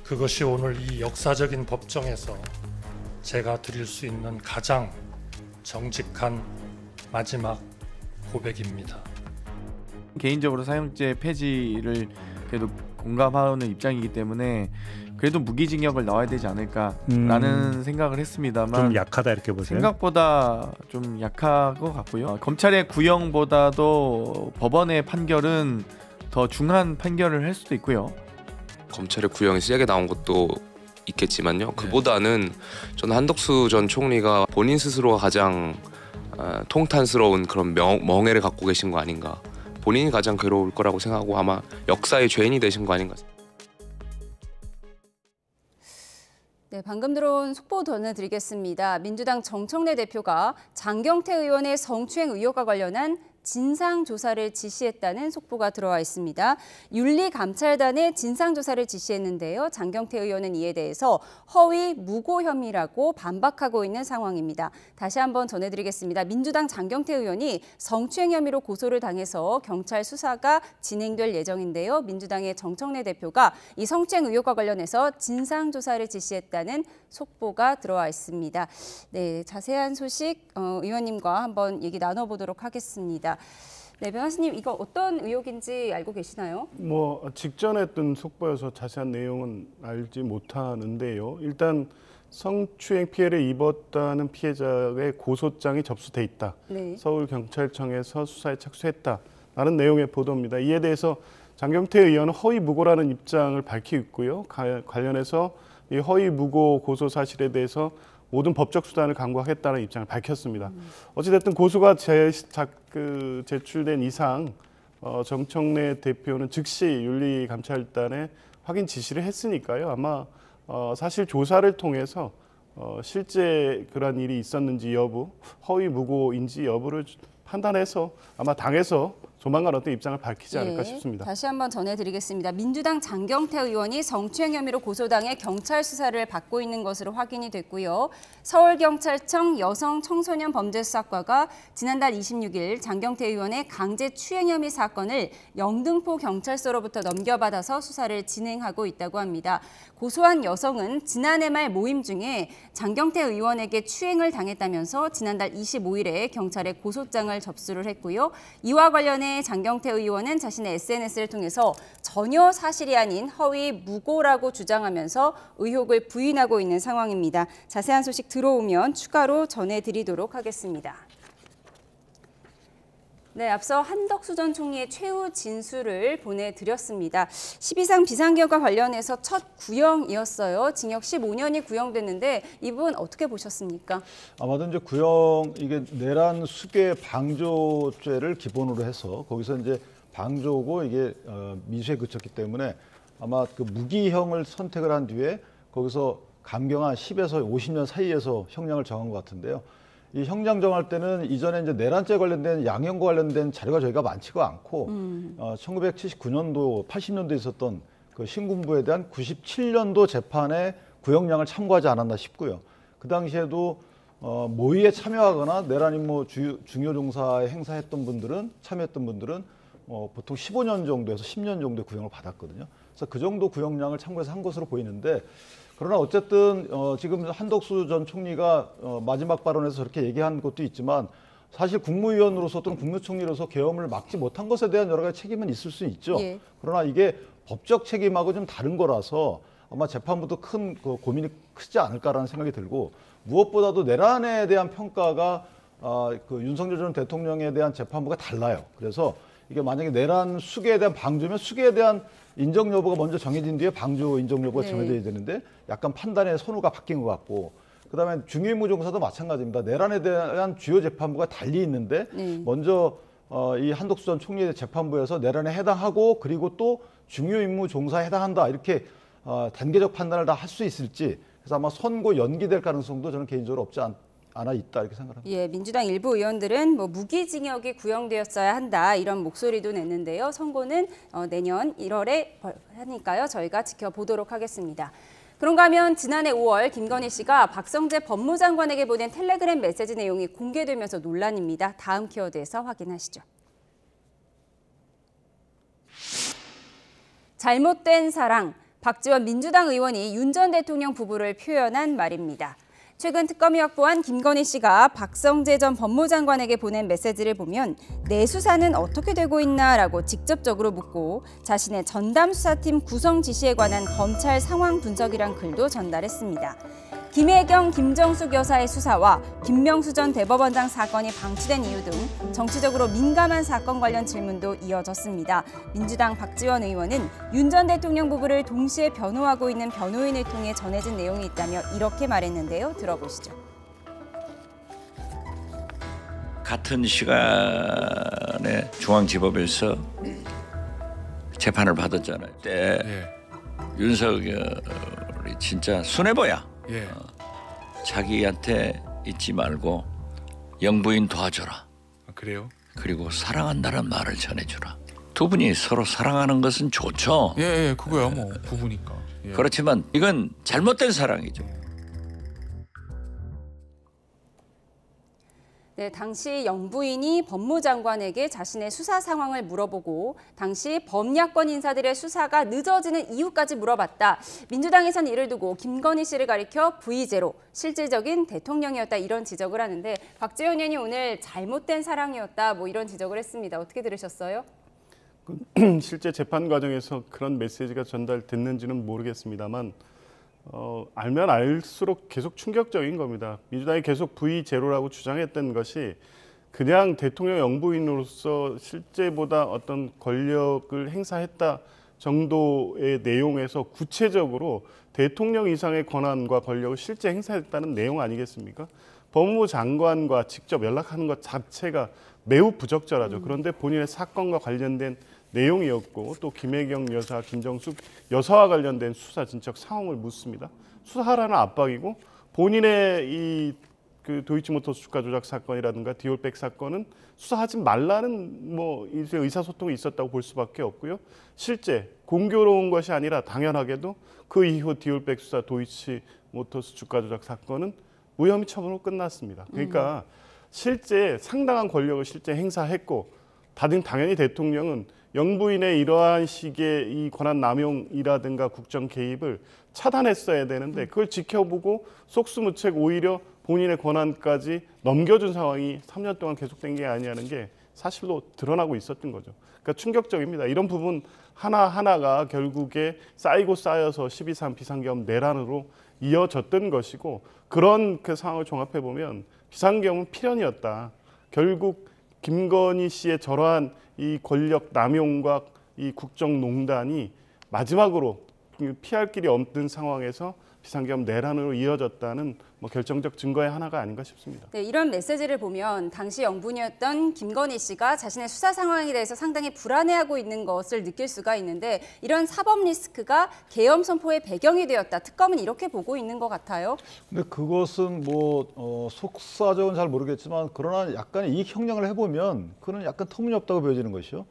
그것이 오늘 이 역사적인 법정에서 제가 드릴 수 있는 가장 정직한 마지막 고백입니다. 개인적으로 사형제 폐지를 그래도 공감하는 입장이기 때문에 그래도 무기징역을 넣어야 되지 않을까라는 생각을 했습니다만 좀 약하다 이렇게 보세요? 생각보다 좀 약한 것 같고요. 검찰의 구형보다도 법원의 판결은 더 중한 판결을 할 수도 있고요. 검찰의 구형이 세게 나온 것도 있겠지만요. 그보다는 저는 한덕수 전 총리가 본인 스스로가 가장 통탄스러운 그런 멍해를 갖고 계신 거 아닌가. 본인이 가장 괴로울 거라고 생각하고 아마 역사의 죄인이 되신 거 아닌가. 네, 방금 들어온 속보 전해드리겠습니다. 민주당 정청래 대표가 장경태 의원의 성추행 의혹과 관련한 진상조사를 지시했다는 속보가 들어와 있습니다. 윤리감찰단에 진상조사를 지시했는데요. 장경태 의원은 이에 대해서 허위 무고 혐의라고 반박하고 있는 상황입니다. 다시 한번 전해드리겠습니다. 민주당 장경태 의원이 성추행 혐의로 고소를 당해서 경찰 수사가 진행될 예정인데요. 민주당의 정청래 대표가 이 성추행 의혹과 관련해서 진상조사를 지시했다는 속보가 들어와 있습니다. 네, 자세한 소식 의원님과 한번 얘기 나눠보도록 하겠습니다. 네, 변호사님, 이거 어떤 의혹인지 알고 계시나요? 뭐 직전에 했던 속보여서 자세한 내용은 알지 못하는데요. 일단 성추행 피해를 입었다는 피해자의 고소장이 접수돼 있다. 네. 서울경찰청에서 수사에 착수했다라는 내용의 보도입니다. 이에 대해서 장경태 의원은 허위 무고라는 입장을 밝히고 있고요. 관련해서 이 허위 무고 고소 사실에 대해서 모든 법적 수단을 강구하겠다는 입장을 밝혔습니다. 어찌됐든 고소가 제출된 이상 정청래 대표는 즉시 윤리감찰단에 확인 지시를 했으니까요. 아마 사실 조사를 통해서 실제 그런 일이 있었는지 여부, 허위 무고인지 여부를 판단해서 아마 당에서 조만간 어떤 입장을 밝히지 않을까 예, 싶습니다. 다시 한번 전해드리겠습니다. 민주당 장경태 의원이 성추행 혐의로 고소당해 경찰 수사를 받고 있는 것으로 확인이 됐고요. 서울경찰청 여성청소년범죄수사과가 지난달 26일 장경태 의원의 강제추행 혐의 사건을 영등포 경찰서로부터 넘겨받아서 수사를 진행하고 있다고 합니다. 고소한 여성은 지난해 말 모임 중에 장경태 의원에게 추행을 당했다면서 지난달 25일에 경찰에 고소장을 접수를 했고요. 이와 관련해 장경태 의원은 자신의 SNS를 통해서 전혀 사실이 아닌 허위 무고라고 주장하면서 의혹을 부인하고 있는 상황입니다. 자세한 소식 들어오면 추가로 전해드리도록 하겠습니다. 네, 앞서 한덕수 전 총리의 최후 진술을 보내드렸습니다. 12상 비상계엄과 관련해서 첫 구형이었어요. 징역 15년이 구형됐는데 이 부분 어떻게 보셨습니까? 아마도 이제 구형 이게 내란 수괴 방조죄를 기본으로 해서 거기서 이제 방조고 이게 미수에 그쳤기 때문에 아마 그 무기형을 선택을 한 뒤에 거기서 감경한 10에서 50년 사이에서 형량을 정한 것 같은데요. 이 형량 정할 때는 이전에 이제 내란죄 관련된 양형과 관련된 자료가 저희가 많지가 않고 1979년도, 80년도에 있었던 그 신군부에 대한 97년도 재판에 구형량을 참고하지 않았나 싶고요. 그 당시에도 모의에 참여하거나 내란 임무 중요 종사에 행사했던 분들은 참여했던 분들은 보통 15년 정도에서 10년 정도의 구형을 받았거든요. 그래서 그 정도 구형량을 참고해서 한 것으로 보이는데. 그러나 어쨌든 지금 한덕수 전 총리가 마지막 발언에서 저렇게 얘기한 것도 있지만 사실 국무위원으로서 또는 국무총리로서 계엄을 막지 못한 것에 대한 여러 가지 책임은 있을 수 있죠. 예. 그러나 이게 법적 책임하고 좀 다른 거라서 아마 재판부도 큰 고민이 크지 않을까라는 생각이 들고 무엇보다도 내란에 대한 평가가 그 윤석열 전 대통령에 대한 재판부가 달라요. 그래서 이게 만약에 내란 수괴에 대한 방조면 수괴에 대한 인정 여부가 먼저 정해진 뒤에 방조 인정 여부가 정해져야 되는데 약간 판단의 선호가 바뀐 것 같고 그다음에 중요임무종사도 마찬가지입니다. 내란에 대한 주요 재판부가 달리 있는데 먼저 이 한덕수 전 총리의 재판부에서 내란에 해당하고 그리고 또 중요임무종사에 해당한다 이렇게 단계적 판단을 다 할 수 있을지 그래서 아마 선고 연기될 가능성도 저는 개인적으로 없지 않아 있다 이렇게 생각합니다. 예, 민주당 일부 의원들은 무기징역이 구형되었어야 한다 이런 목소리도 냈는데요. 선고는 내년 1월에 하니까요. 저희가 지켜보도록 하겠습니다. 그런가 하면 지난해 5월 김건희 씨가 박성재 법무장관에게 보낸 텔레그램 메시지 내용이 공개되면서 논란입니다. 다음 키워드에서 확인하시죠. 잘못된 사랑, 박지원 민주당 의원이 윤 전 대통령 부부를 표현한 말입니다. 최근 특검이 확보한 김건희 씨가 박성재 전 법무장관에게 보낸 메시지를 보면 내 수사는 어떻게 되고 있나라고 직접적으로 묻고 자신의 전담수사팀 구성 지시에 관한 검찰 상황 분석이란 글도 전달했습니다. 김혜경, 김정숙 여사의 수사와 김명수 전 대법원장 사건이 방치된 이유 등 정치적으로 민감한 사건 관련 질문도 이어졌습니다. 민주당 박지원 의원은 윤 전 대통령 부부를 동시에 변호하고 있는 변호인을 통해 전해진 내용이 있다며 이렇게 말했는데요. 들어보시죠. 같은 시간에 중앙지법에서 재판을 받았잖아요. 그때 윤석열이 진짜 손해보야. 자기한테 잊지 말고 영부인 도와줘라. 그래요? 그리고 사랑한다는 말을 전해주라. 두 분이 서로 사랑하는 것은 좋죠. 예, 그거야 뭐 부부니까. 예. 그렇지만 이건 잘못된 사랑이죠. 네, 당시 영부인이 법무장관에게 자신의 수사 상황을 물어보고 당시 범야권 인사들의 수사가 늦어지는 이유까지 물어봤다. 민주당에선 이를 두고 김건희 씨를 가리켜 V0, 실질적인 대통령이었다 이런 지적을 하는데 박지원 의원이 오늘 잘못된 사랑이었다 뭐 이런 지적을 했습니다. 어떻게 들으셨어요? 실제 재판 과정에서 그런 메시지가 전달됐는지는 모르겠습니다만 알면 알수록 계속 충격적인 겁니다. 민주당이 계속 V0라고 주장했던 것이 그냥 대통령 영부인으로서 실제보다 어떤 권력을 행사했다 정도의 내용에서 구체적으로 대통령 이상의 권한과 권력을 실제 행사했다는 내용 아니겠습니까? 법무부 장관과 직접 연락하는 것 자체가 매우 부적절하죠. 그런데 본인의 사건과 관련된 내용이었고 또 김혜경 여사, 김정숙 여사와 관련된 수사 진척 상황을 묻습니다. 수사하라는 압박이고 본인의 이 그 도이치모터스 주가 조작 사건이라든가 디올백 사건은 수사하지 말라는 뭐 의사소통이 있었다고 볼 수밖에 없고요. 실제 공교로운 것이 아니라 당연하게도 그 이후 디올백 수사 도이치모터스 주가 조작 사건은 무혐의 처분으로 끝났습니다. 그러니까 실제 상당한 권력을 실제 행사했고 당연히 대통령은 영부인의 이러한 식의 이 권한 남용이라든가 국정 개입을 차단했어야 되는데 그걸 지켜보고 속수무책 오히려 본인의 권한까지 넘겨준 상황이 3년 동안 계속된 게 아니라는 게 사실로 드러나고 있었던 거죠. 그러니까 충격적입니다. 이런 부분 하나하나가 결국에 쌓이고 쌓여서 12.3 비상계엄 내란으로 이어졌던 것이고 그런 그 상황을 종합해 보면 비상계엄은 필연이었다. 결국 김건희 씨의 저러한 이 권력 남용과 이 국정농단이 마지막으로 피할 길이 없는 상황에서 비상계엄 내란으로 이어졌다는 뭐 결정적 증거의 하나가 아닌가 싶습니다. 네, 이런 메시지를 보면 당시 영부인이었던 김건희 씨가 자신의 수사 상황에 대해서 상당히 불안해하고 있는 것을 느낄 수가 있는데 이런 사법 리스크가 계엄 선포의 배경이 되었다. 특검은 이렇게 보고 있는 것 같아요. 근데 그것은 뭐 속사정은 잘 모르겠지만 그러나 약간의 이익 형량을 해보면 그건 약간 터무니없다고 보여지는 것이요.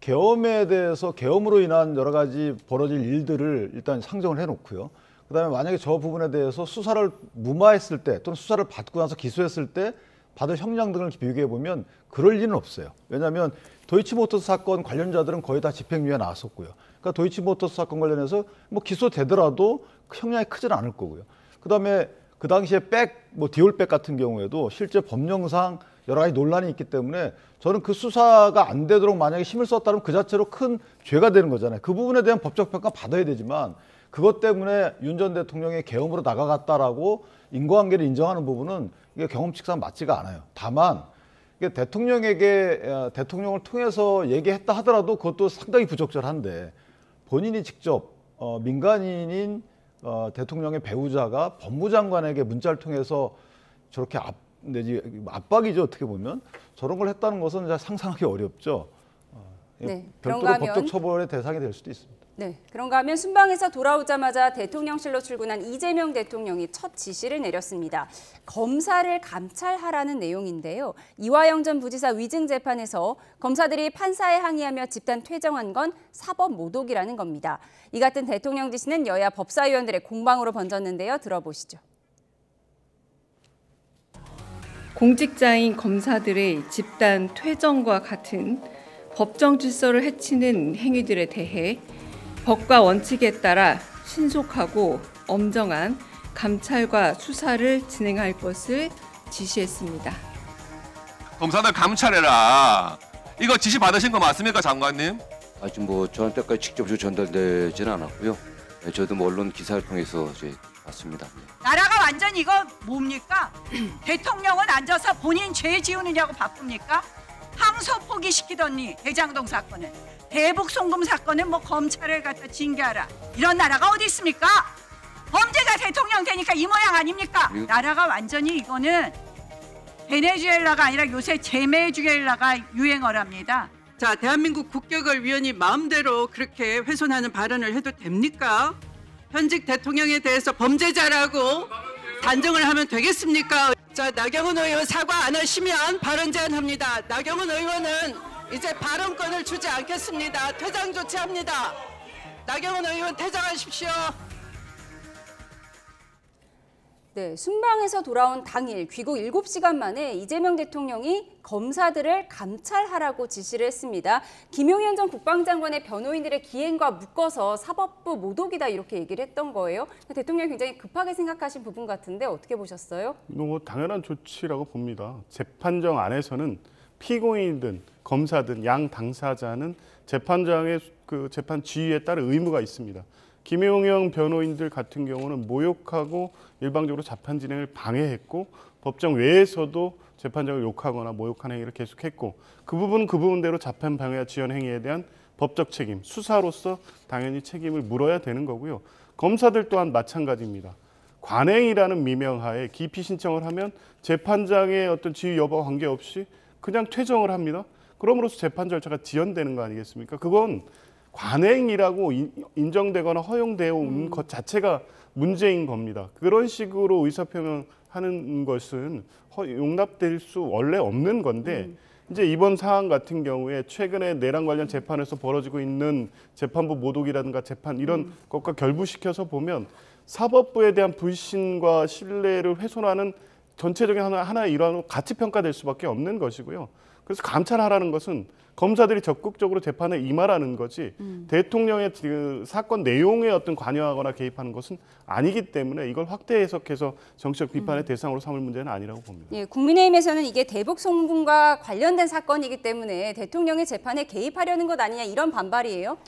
계엄에 대해서 계엄으로 인한 여러 가지 벌어질 일들을 일단 상정을 해놓고요. 그다음에 만약에 저 부분에 대해서 수사를 무마했을 때 또는 수사를 받고 나서 기소했을 때 받을 형량 등을 비교해 보면 그럴 리는 없어요. 왜냐하면 도이치모터스 사건 관련자들은 거의 다 집행유예 나왔었고요. 그러니까 도이치모터스 사건 관련해서 뭐 기소되더라도 형량이 크지는 않을 거고요. 그다음에 그 당시에 디올백 같은 경우에도 실제 법령상 여러 가지 논란이 있기 때문에 저는 그 수사가 안 되도록 만약에 힘을 썼다면 그 자체로 큰 죄가 되는 거잖아요. 그 부분에 대한 법적 평가 받아야 되지만 그것 때문에 윤 전 대통령의 계엄으로 나가갔다라고 인과관계를 인정하는 부분은 이게 경험칙상 맞지가 않아요. 다만 이게 대통령을 통해서 얘기했다 하더라도 그것도 상당히 부적절한데 본인이 직접 민간인인 대통령의 배우자가 법무장관에게 문자를 통해서 저렇게 압박이죠. 어떻게 보면 저런 걸 했다는 것은 상상하기 어렵죠. 네, 별도로 법적 처벌의 대상이 될 수도 있습니다. 네, 그런가 하면 순방에서 돌아오자마자 대통령실로 출근한 이재명 대통령이 첫 지시를 내렸습니다. 검사를 감찰하라는 내용인데요. 이화영 전 부지사 위증 재판에서 검사들이 판사에 항의하며 집단 퇴정한 건 사법 모독이라는 겁니다. 이 같은 대통령 지시는 여야 법사위원들의 공방으로 번졌는데요. 들어보시죠. 공직자인 검사들의 집단 퇴정과 같은 법정 질서를 해치는 행위들에 대해 법과 원칙에 따라 신속하고 엄정한 감찰과 수사를 진행할 것을 지시했습니다. 검사들 감찰해라. 이거 지시 받으신 거 맞습니까, 장관님? 아직 뭐 저한테까지 직접 전달되지는 않았고요. 저도 뭐 언론 기사를 통해서 이제 봤습니다. 나라가 완전히 이거 뭡니까? 대통령은 앉아서 본인 죄 지우느냐고 바쁩니까? 항소 포기시키더니 대장동 사건은 대북 송금 사건은 뭐 검찰을 갖다 징계하라. 이런 나라가 어디 있습니까? 범죄자 대통령 되니까 이 모양 아닙니까? 나라가 완전히 이거는 베네수엘라가 아니라 요새 제메주엘라가 유행어랍니다. 자, 대한민국 국격을 위원이 마음대로 그렇게 훼손하는 발언을 해도 됩니까? 현직 대통령에 대해서 범죄자라고 단정을 하면 되겠습니까? 자, 나경원 의원 사과 안 하시면 발언 제한합니다. 나경원 의원은 이제 발언권을 주지 않겠습니다. 퇴장 조치합니다. 나경원 의원 퇴장하십시오. 네, 순방에서 돌아온 당일 귀국 7시간 만에 이재명 대통령이 검사들을 감찰하라고 지시를 했습니다. 김용현 전 국방장관의 변호인들의 기행과 묶어서 사법부 모독이다 이렇게 얘기를 했던 거예요. 대통령이 굉장히 급하게 생각하신 부분 같은데 어떻게 보셨어요? 뭐 당연한 조치라고 봅니다. 재판정 안에서는 피고인이든 검사든 양 당사자는 재판장의 그 재판 지휘에 따른 의무가 있습니다. 김용현 변호인들 같은 경우는 모욕하고 일방적으로 재판 진행을 방해했고 법정 외에서도 재판장을 욕하거나 모욕하는 행위를 계속했고 그 부분은 그 부분대로 재판 방해와 지연 행위에 대한 법적 책임, 수사로서 당연히 책임을 물어야 되는 거고요. 검사들 또한 마찬가지입니다. 관행이라는 미명하에 기피 신청을 하면 재판장의 어떤 지휘 여부와 관계없이 그냥 퇴정을 합니다. 그럼으로써 재판 절차가 지연되는 거 아니겠습니까? 그건 관행이라고 인정되거나 허용되어 온 것 자체가 문제인 겁니다. 그런 식으로 의사표명하는 것은 용납될 수 원래 없는 건데 이제 이번 사안 같은 경우에 최근에 내란 관련 재판에서 벌어지고 있는 재판부 모독이라든가 재판 이런 것과 결부시켜서 보면 사법부에 대한 불신과 신뢰를 훼손하는 전체적인 하나의 일환으로 같이 평가될 수밖에 없는 것이고요. 그래서 감찰하라는 것은 검사들이 적극적으로 재판에 임하라는 거지 대통령의 그 사건 내용에 어떤 관여하거나 개입하는 것은 아니기 때문에 이걸 확대 해석해서 정치적 비판의 대상으로 삼을 문제는 아니라고 봅니다. 예, 국민의힘에서는 이게 대북 송금과 관련된 사건이기 때문에 대통령의 재판에 개입하려는 것 아니냐 이런 반발이에요?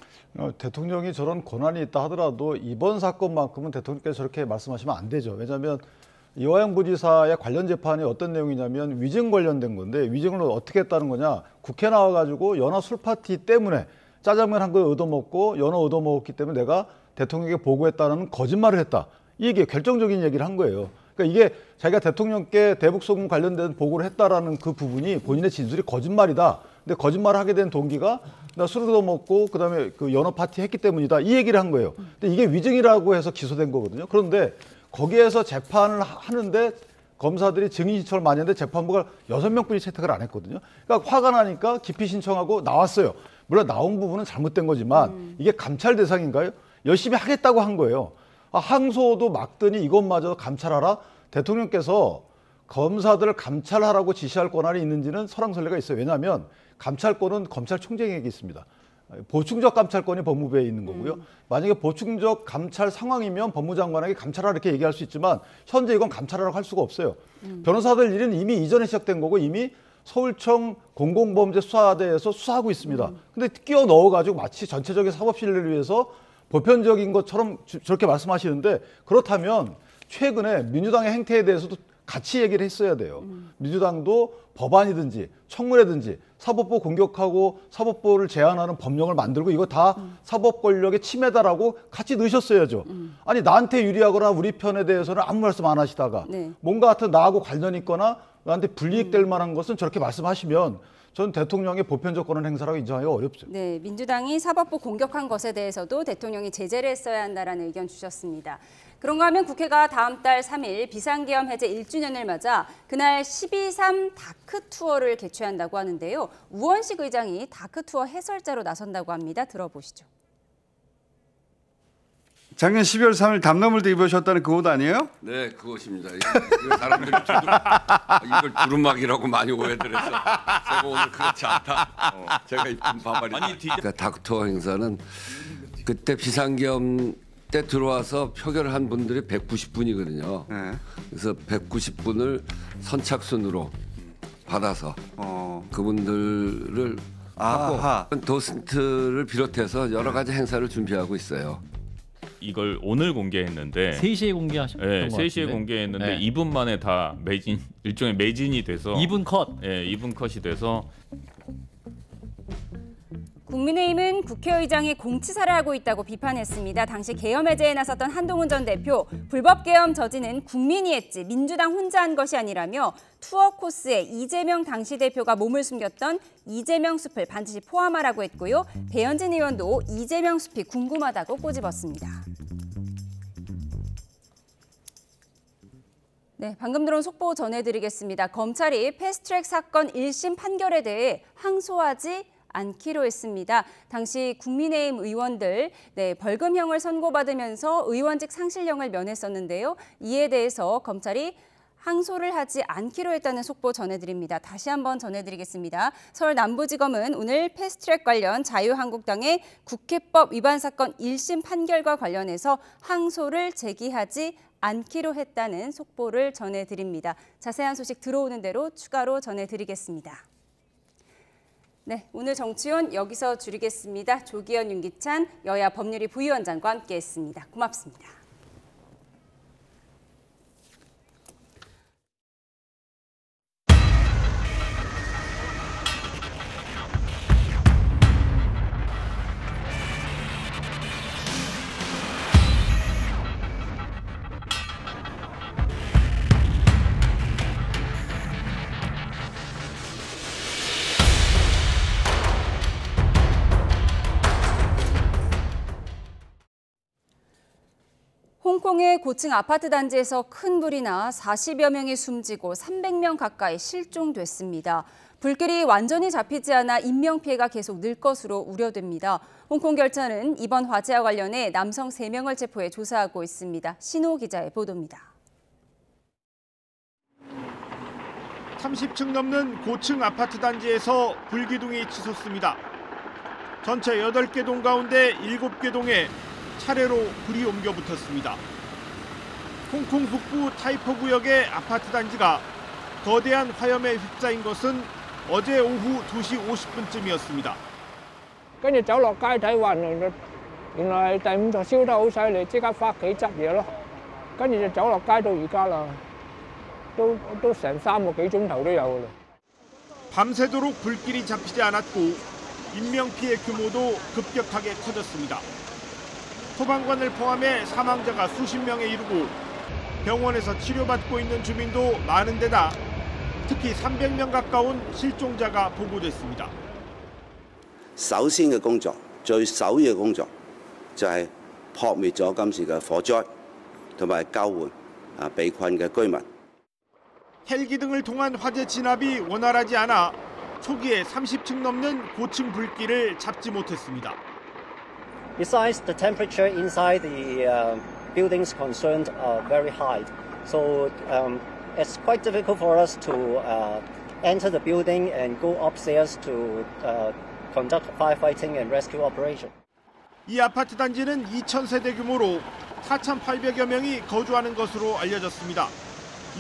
대통령이 저런 권한이 있다 하더라도 이번 사건만큼은 대통령께서 저렇게 말씀하시면 안 되죠. 왜냐하면 이화영 부지사의 관련 재판이 어떤 내용이냐면 위증 관련된 건데 위증을 어떻게 했다는 거냐. 국회 나와가지고 연어 술 파티 때문에 짜장면 한 그릇 얻어먹고 연어 얻어먹었기 때문에 내가 대통령에게 보고했다는 거짓말을 했다. 이게 결정적인 얘기를 한 거예요. 그러니까 이게 자기가 대통령께 대북 송금 관련된 보고를 했다라는 그 부분이 본인의 진술이 거짓말이다. 근데 거짓말을 하게 된 동기가 나 술 얻어먹고 그다음에 그 연어 파티 했기 때문이다. 이 얘기를 한 거예요. 근데 이게 위증이라고 해서 기소된 거거든요. 그런데 거기에서 재판을 하는데 검사들이 증인 신청을 많이 했는데 재판부가 6명뿐이 채택을 안 했거든요. 그러니까 화가 나니까 기피 신청하고 나왔어요. 물론 나온 부분은 잘못된 거지만 이게 감찰 대상인가요? 열심히 하겠다고 한 거예요. 항소도 막더니 이것마저 감찰하라? 대통령께서 검사들을 감찰하라고 지시할 권한이 있는지는 설왕설래가 있어요. 왜냐하면 감찰권은 검찰총장에게 있습니다. 보충적 감찰권이 법무부에 있는 거고요. 만약에 보충적 감찰 상황이면 법무장관에게 감찰하라 이렇게 얘기할 수 있지만 현재 이건 감찰하라고 할 수가 없어요. 변호사들 일은 이미 이전에 시작된 거고 이미 서울청 공공범죄수사대에서 수사하고 있습니다. 근데 끼워 넣어가지고 마치 전체적인 사법 신뢰를 위해서 보편적인 것처럼 저렇게 말씀하시는데 그렇다면 최근에 민주당의 행태에 대해서도 같이 얘기를 했어야 돼요. 민주당도 법안이든지 청문회든지 사법부 공격하고 사법부를 제한하는 법령을 만들고 이거 다 사법 권력의 침해다라고 같이 넣으셨어야죠. 아니 나한테 유리하거나 우리 편에 대해서는 아무 말씀 안 하시다가 뭔가 하여튼 나하고 관련 있거나 나한테 불이익될 만한 것은 저렇게 말씀하시면 전 대통령의 보편적 권한 행사라고 인정하기가 어렵죠. 네, 민주당이 사법부 공격한 것에 대해서도 대통령이 제재를 했어야 한다라는 의견 주셨습니다. 그런가 하면 국회가 다음 달 3일 비상계엄 해제 1주년을 맞아 그날 12.3 다크 투어를 개최한다고 하는데요. 우원식 의장이 다크 투어 해설자로 나선다고 합니다. 들어보시죠. 작년 12월 3일 담나물도 입으셨다는 그 옷 아니에요? 네, 그것입니다. 이거 사람들이 이걸 두루마기라고 많이 오해들 해서 제가 오늘 그렇지 않다. 제가 입은 바바리. 그러니까 다크투어 행사는 그때 비상계엄 때 들어와서 표결을 한 분들이 190분이거든요. 네. 그래서 190분을 선착순으로 받아서 그분들을 하고 도슨트를 비롯해서 여러 가지 행사를 준비하고 있어요. 이걸 오늘 공개했는데 3시에 공개하셨던 네, 것 같은데 3시에 공개했는데 네. 2분 만에 다 매진 일종의 매진이 돼서 2분 컷. 네, 2분 컷이 돼서 국민의힘은 국회의장이 공치사를 하고 있다고 비판했습니다. 당시 계엄 해제에 나섰던 한동훈 전 대표, 불법 계엄 저지는 국민이 했지 민주당 혼자 한 것이 아니라며 투어 코스에 이재명 당시 대표가 몸을 숨겼던 이재명 숲을 반드시 포함하라고 했고요. 배현진 의원도 이재명 숲이 궁금하다고 꼬집었습니다. 네, 방금 들어온 속보 전해드리겠습니다. 검찰이 패스트트랙 사건 1심 판결에 대해 항소하지 않기로 했습니다. 당시 국민의힘 의원들 벌금형을 선고받으면서 의원직 상실령을 면했었는데요. 이에 대해서 검찰이 항소를 하지 않기로 했다는 속보 전해드립니다. 다시 한번 전해드리겠습니다. 서울 남부지검은 오늘 패스트트랙 관련 자유한국당의 국회법 위반 사건 1심 판결과 관련해서 항소를 제기하지 않기로 했다는 속보를 전해드립니다. 자세한 소식 들어오는 대로 추가로 전해드리겠습니다. 네, 오늘 정치원 여기서 줄이겠습니다. 조기현, 윤기찬 여야 법률위 부위원장과 함께했습니다. 고맙습니다. 홍콩의 고층 아파트 단지에서 큰 불이 나 40여 명이 숨지고 300명 가까이 실종됐습니다. 불길이 완전히 잡히지 않아 인명피해가 계속 늘 것으로 우려됩니다. 홍콩 경찰은 이번 화재와 관련해 남성 3명을 체포해 조사하고 있습니다. 신호 기자의 보도입니다. 30층 넘는 고층 아파트 단지에서 불기둥이 치솟습니다. 전체 8개 동 가운데 7개 동에 차례로 불이 옮겨 붙었습니다. 홍콩 북부 타이포 구역의 아파트 단지가 거대한 화염에 휩싸인 것은 어제 오후 2시 50분쯤이었습니다. 跟住走落街睇話，原來第5台燒得好犀利，即刻翻屋企執嘢咯。跟住就走落街到而家啦，都成3個幾鐘頭都有㗎啦。 밤새도록 불길이 잡히지 않았고 인명피해 규모도 급격하게 커졌습니다. 소방관을 포함해 사망자가 수십 명에 이르고 병원에서 치료받고 있는 주민도 많은 데다 특히 300명 가까운 실종자가 보고됐습니다. 首先嘅工作，最首要嘅工作就係撲滅咗今次嘅火災，同埋救援被困嘅居民。 헬기 등을 통한 화재 진압이 원활하지 않아 초기에 30층 넘는 고층 불길을 잡지 못했습니다. Besides, the temperature inside the buildings concerned are very high, so it's quite difficult for us to enter the building and go upstairs to conduct firefighting and rescue operation. 이 아파트 단지는 2,000세대 규모로 4,800여 명이 거주하는 것으로 알려졌습니다.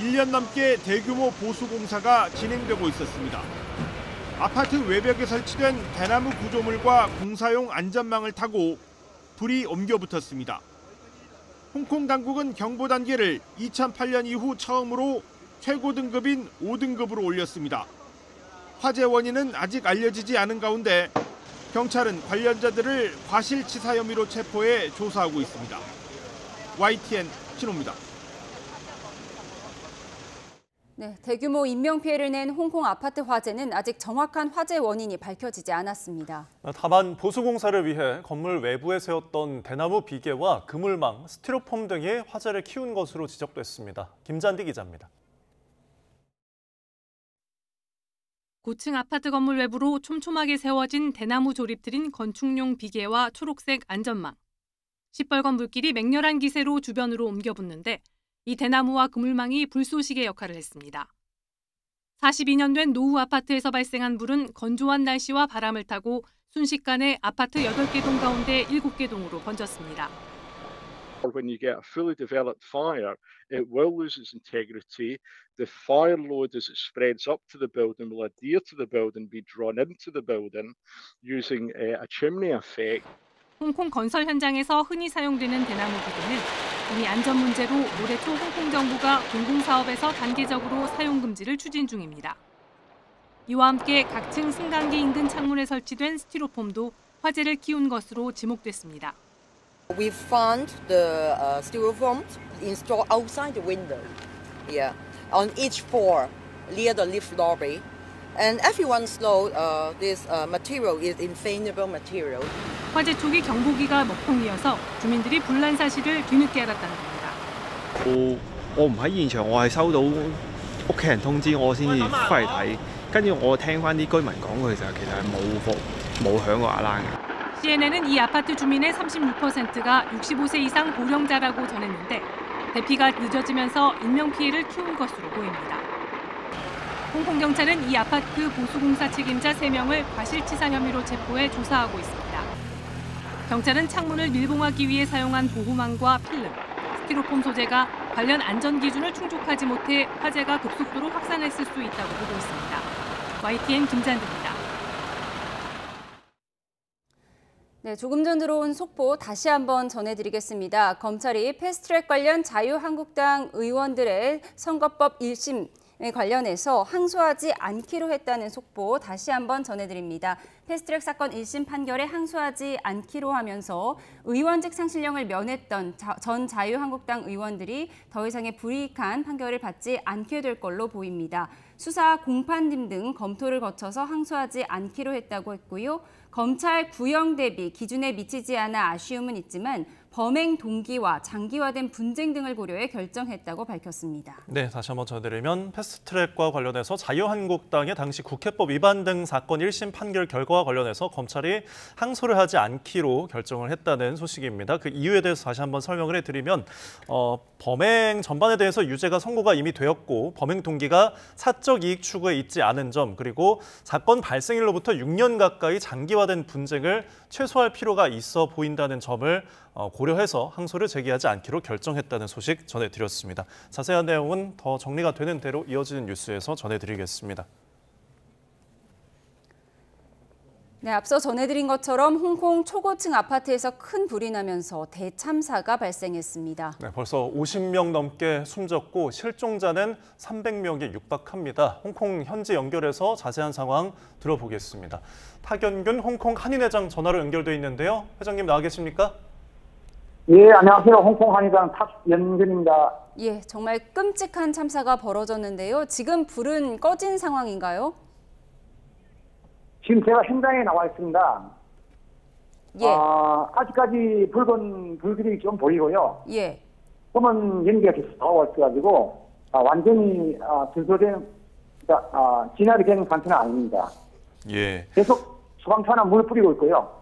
1년 넘게 대규모 보수 공사가 진행되고 있었습니다. 아파트 외벽에 설치된 대나무 구조물과 공사용 안전망을 타고 불이 옮겨 붙었습니다. 홍콩 당국은 경보 단계를 2008년 이후 처음으로 최고 등급인 5등급으로 올렸습니다. 화재 원인은 아직 알려지지 않은 가운데 경찰은 관련자들을 과실치사 혐의로 체포해 조사하고 있습니다. YTN 신호입니다. 네, 대규모 인명피해를 낸 홍콩 아파트 화재는 아직 정확한 화재 원인이 밝혀지지 않았습니다. 다만 보수공사를 위해 건물 외부에 세웠던 대나무 비계와 그물망, 스티로폼 등이 화재를 키운 것으로 지적됐습니다. 김잔디 기자입니다. 고층 아파트 건물 외부로 촘촘하게 세워진 대나무 조립들인 건축용 비계와 초록색 안전망. 시뻘건 불길이 맹렬한 기세로 주변으로 옮겨 붙는데 이 대나무와 그물망이 불쏘시개 역할을 했습니다. 42년 된 노후 아파트에서 발생한 불은 건조한 날씨와 바람을 타고 순식간에 아파트 8개 동 가운데 7개 동으로 번졌습니다. When you get a fully developed fire, it will lose its integrity. The fire load as it spreads up to the building will adhere to the building, be drawn into the building using a chimney effect. 홍콩 건설 현장에서 흔히 사용되는 대나무 비계는 이미 안전 문제로 올해 초 홍콩 정부가 공공사업에서 단계적으로 사용 금지를 추진 중입니다. 이와 함께 각층 승강기 인근 창문에 설치된 스티로폼도 화재를 키운 것으로 지목됐습니다. We found the styrofoam installed outside the window, on each floor near the lift lobby, and everyone knows this material is inflammable material. 화재 초기 경보기가 먹통이어서 주민들이 불난 사실을 뒤늦게 알았다는 겁니다. 我唔喺現場，我係收到屋企人通知我先至翻嚟睇，跟住我聽翻啲居民講嘅時候，其實係冇響過alarm嘅。 CNN은 이 아파트 주민의 36%가 65세 이상 고령자라고 전했는데 대피가 늦어지면서 인명피해를 키운 것으로 보입니다. 홍콩 경찰은 이 아파트 보수공사 책임자 3명을 과실치사 혐의로 체포해 조사하고 있습니다. 경찰은 창문을 밀봉하기 위해 사용한 보호망과 필름, 스티로폼 소재가 관련 안전 기준을 충족하지 못해 화재가 급속도로 확산했을 수 있다고 보고 있습니다. YTN 김잔디입니다. 네, 조금 전 들어온 속보 다시 한번 전해드리겠습니다. 검찰이 패스트트랙 관련 자유한국당 의원들의 선거법 1심에 관련해서 항소하지 않기로 했다는 속보 다시 한번 전해드립니다. 패스트트랙 사건 1심 판결에 항소하지 않기로 하면서 의원직 상실령을 면했던 전 자유한국당 의원들이 더 이상의 불이익한 판결을 받지 않게 될 걸로 보입니다. 수사 공판심 등 검토를 거쳐서 항소하지 않기로 했다고 했고요. 검찰 구형 대비 기준에 미치지 않아 아쉬움은 있지만 범행 동기와 장기화된 분쟁 등을 고려해 결정했다고 밝혔습니다. 네, 다시 한번 전해드리면 패스트트랙과 관련해서 자유한국당의 당시 국회법 위반 등 사건 1심 판결 결과와 관련해서 검찰이 항소를 하지 않기로 결정을 했다는 소식입니다. 그 이유에 대해서 다시 한번 설명을 해드리면 범행 전반에 대해서 유죄가 선고가 이미 되었고 범행 동기가 사적 이익 추구에 있지 않은 점, 그리고 사건 발생일로부터 6년 가까이 장기화된 분쟁을 최소화할 필요가 있어 보인다는 점을 고려해서 항소를 제기하지 않기로 결정했다는 소식 전해드렸습니다. 자세한 내용은 더 정리가 되는 대로 이어지는 뉴스에서 전해드리겠습니다. 네, 앞서 전해드린 것처럼 홍콩 초고층 아파트에서 큰 불이 나면서 대참사가 발생했습니다. 네, 벌써 50명 넘게 숨졌고 실종자는 300명에 육박합니다. 홍콩 현지 연결해서 자세한 상황 들어보겠습니다. 탁연균 홍콩 한인회장 전화로 연결돼 있는데요. 회장님 나와 계십니까? 예, 안녕하세요. 홍콩 한인회장 탁연균입니다. 예, 정말 끔찍한 참사가 벌어졌는데요. 지금 불은 꺼진 상황인가요? 지금 제가 현장에 나와 있습니다. 예. 아직까지 붉은 불길이 좀 보이고요. 예. 검은 연기가 계속 나오고 있어가지고 완전히 들소된 진압이 된 상태는 아닙니다. 예. 계속 소방차나 물 뿌리고 있고요.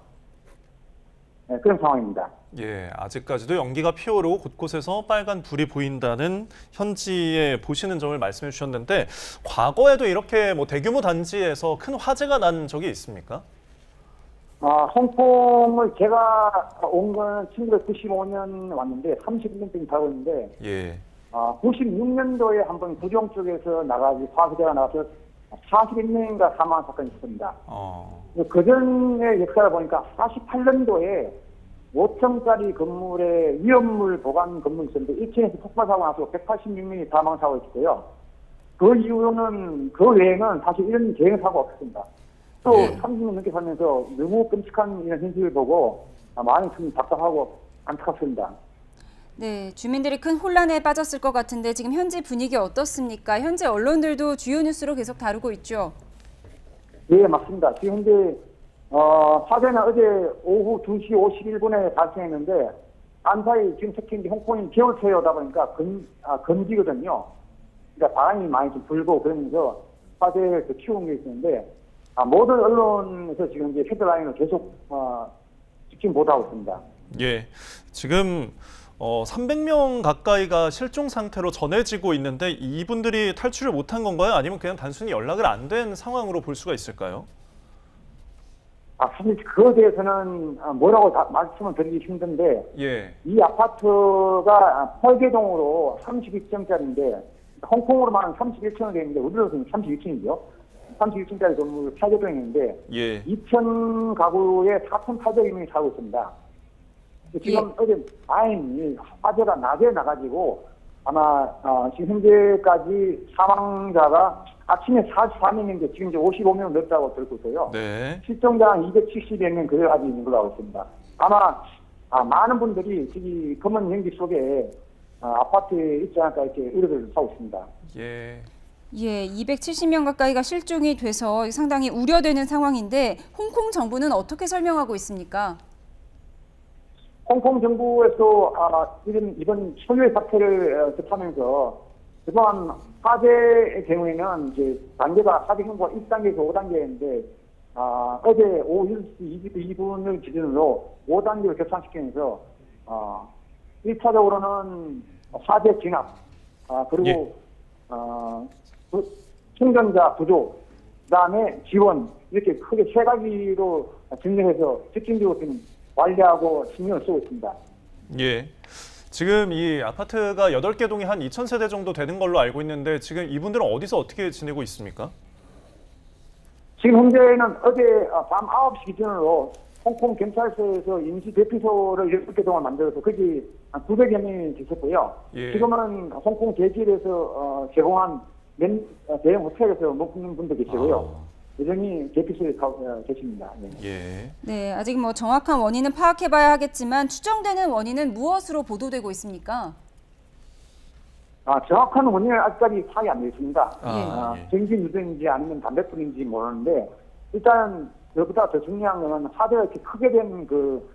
네, 그런 상황입니다. 예, 아직까지도 연기가 피어오르고 곳곳에서 빨간 불이 보인다는 현지에 보시는 점을 말씀해 주셨는데 과거에도 이렇게 대규모 단지에서 큰 화재가 난 적이 있습니까? 홍콩을 제가 온 건 1995년 왔는데 31년쯤 살고 있는데 예. 96년도에 한번 구정 쪽에서 나가지고 화재가 나와서 41명인가 사망 사건이 있었습니다. 그전의 역사를 보니까 48년도에 5층짜리 건물에 위험물 보관 건물이 있었는데 1층에서 폭발사고 나서 186명이 사망사고 있었고요. 그 이후는 그 외에는 사실 이런 대형사고가 없었습니다. 또 30년 넘게 살면서 너무 끔찍한 이런 현실을 보고 마음이 좀 답답하고 안타깝습니다. 네, 주민들이 큰 혼란에 빠졌을 것 같은데 지금 현지 분위기 어떻습니까? 현재 언론들도 주요 뉴스로 계속 다루고 있죠? 네, 맞습니다. 지금 현재 화재는 어제 오후 2시 51분에 발생했는데 안사이 지금 특히 이제 홍콩이 겨울철에 오다 보니까 건지거든요. 그러니까 바람이 많이 좀 불고 그러면서 화재를 더 키운 게 있었는데 모든 언론에서 지금 이제 헤드라인을 계속 지금 보도하고 있습니다. 예, 지금 300명 가까이가 실종 상태로 전해지고 있는데 이분들이 탈출을 못한 건가요? 아니면 그냥 단순히 연락을 안 된 상황으로 볼 수가 있을까요? 사실 그거에 대해서는 뭐라고 말씀을 드리기 힘든데 예. 이 아파트가 설계동으로 32층짜리인데 홍콩으로 말하면 31층이 되는데 우리로서는 32층이죠. 31층짜리 건물 8개동인데 예. 2천 가구에 4,800명이 살고 있습니다. 지금 어제 다행히 화재가 낮에 나가지고 아마 지금 현재까지 사망자가 아침에 44명인데 지금 이제 55명 넘었다고 들고 있어요. 네. 실종자 270여 명 그래가지 있는 걸로 알고 있습니다. 아마 많은 분들이 저기 검은 연기 속에 아파트에 있지 않을까 이렇게 우려를 하고 있습니다. 예. 예, 270명 가까이가 실종이 돼서 상당히 우려되는 상황인데 홍콩 정부는 어떻게 설명하고 있습니까? 홍콩 정부에서 이번 소유의 사태를 접하면서 이번 화재의 경우에는 이제 단계가 화재 경보가 1단계에서 5단계인데 어제 오후 1시 22분을 기준으로 5단계를 격상시키면서 1차적으로는 화재 진압 그리고 충전자 구조 그다음에 지원 이렇게 크게 세 가지로 진행해서 집중적으로 지금 관리하고 신경을 쓰고 있습니다. 예. 지금 이 아파트가 8개 동이 한 2,000세대 정도 되는 걸로 알고 있는데 지금 이분들은 어디서 어떻게 지내고 있습니까? 지금 현재는 어제 밤 9시 기준으로 홍콩 경찰서에서 임시 대피소를 6개 동안 만들어서 거기 한 900여 명이 계셨고요. 예. 지금은 홍콩 대지에서 제공한 대형 호텔에서 묵는 분도 계시고요. 여전히 대피소에 계십니다. 네. 예. 네, 아직 정확한 원인은 파악해봐야 하겠지만 추정되는 원인은 무엇으로 보도되고 있습니까? 정확한 원인은 아직까지 파악이 안 되었습니다. 예. 전기 누전인지 아니면 담배불인지 모르는데 일단 그보다 더 중요한 것은 화재가 이렇게 크게 된 그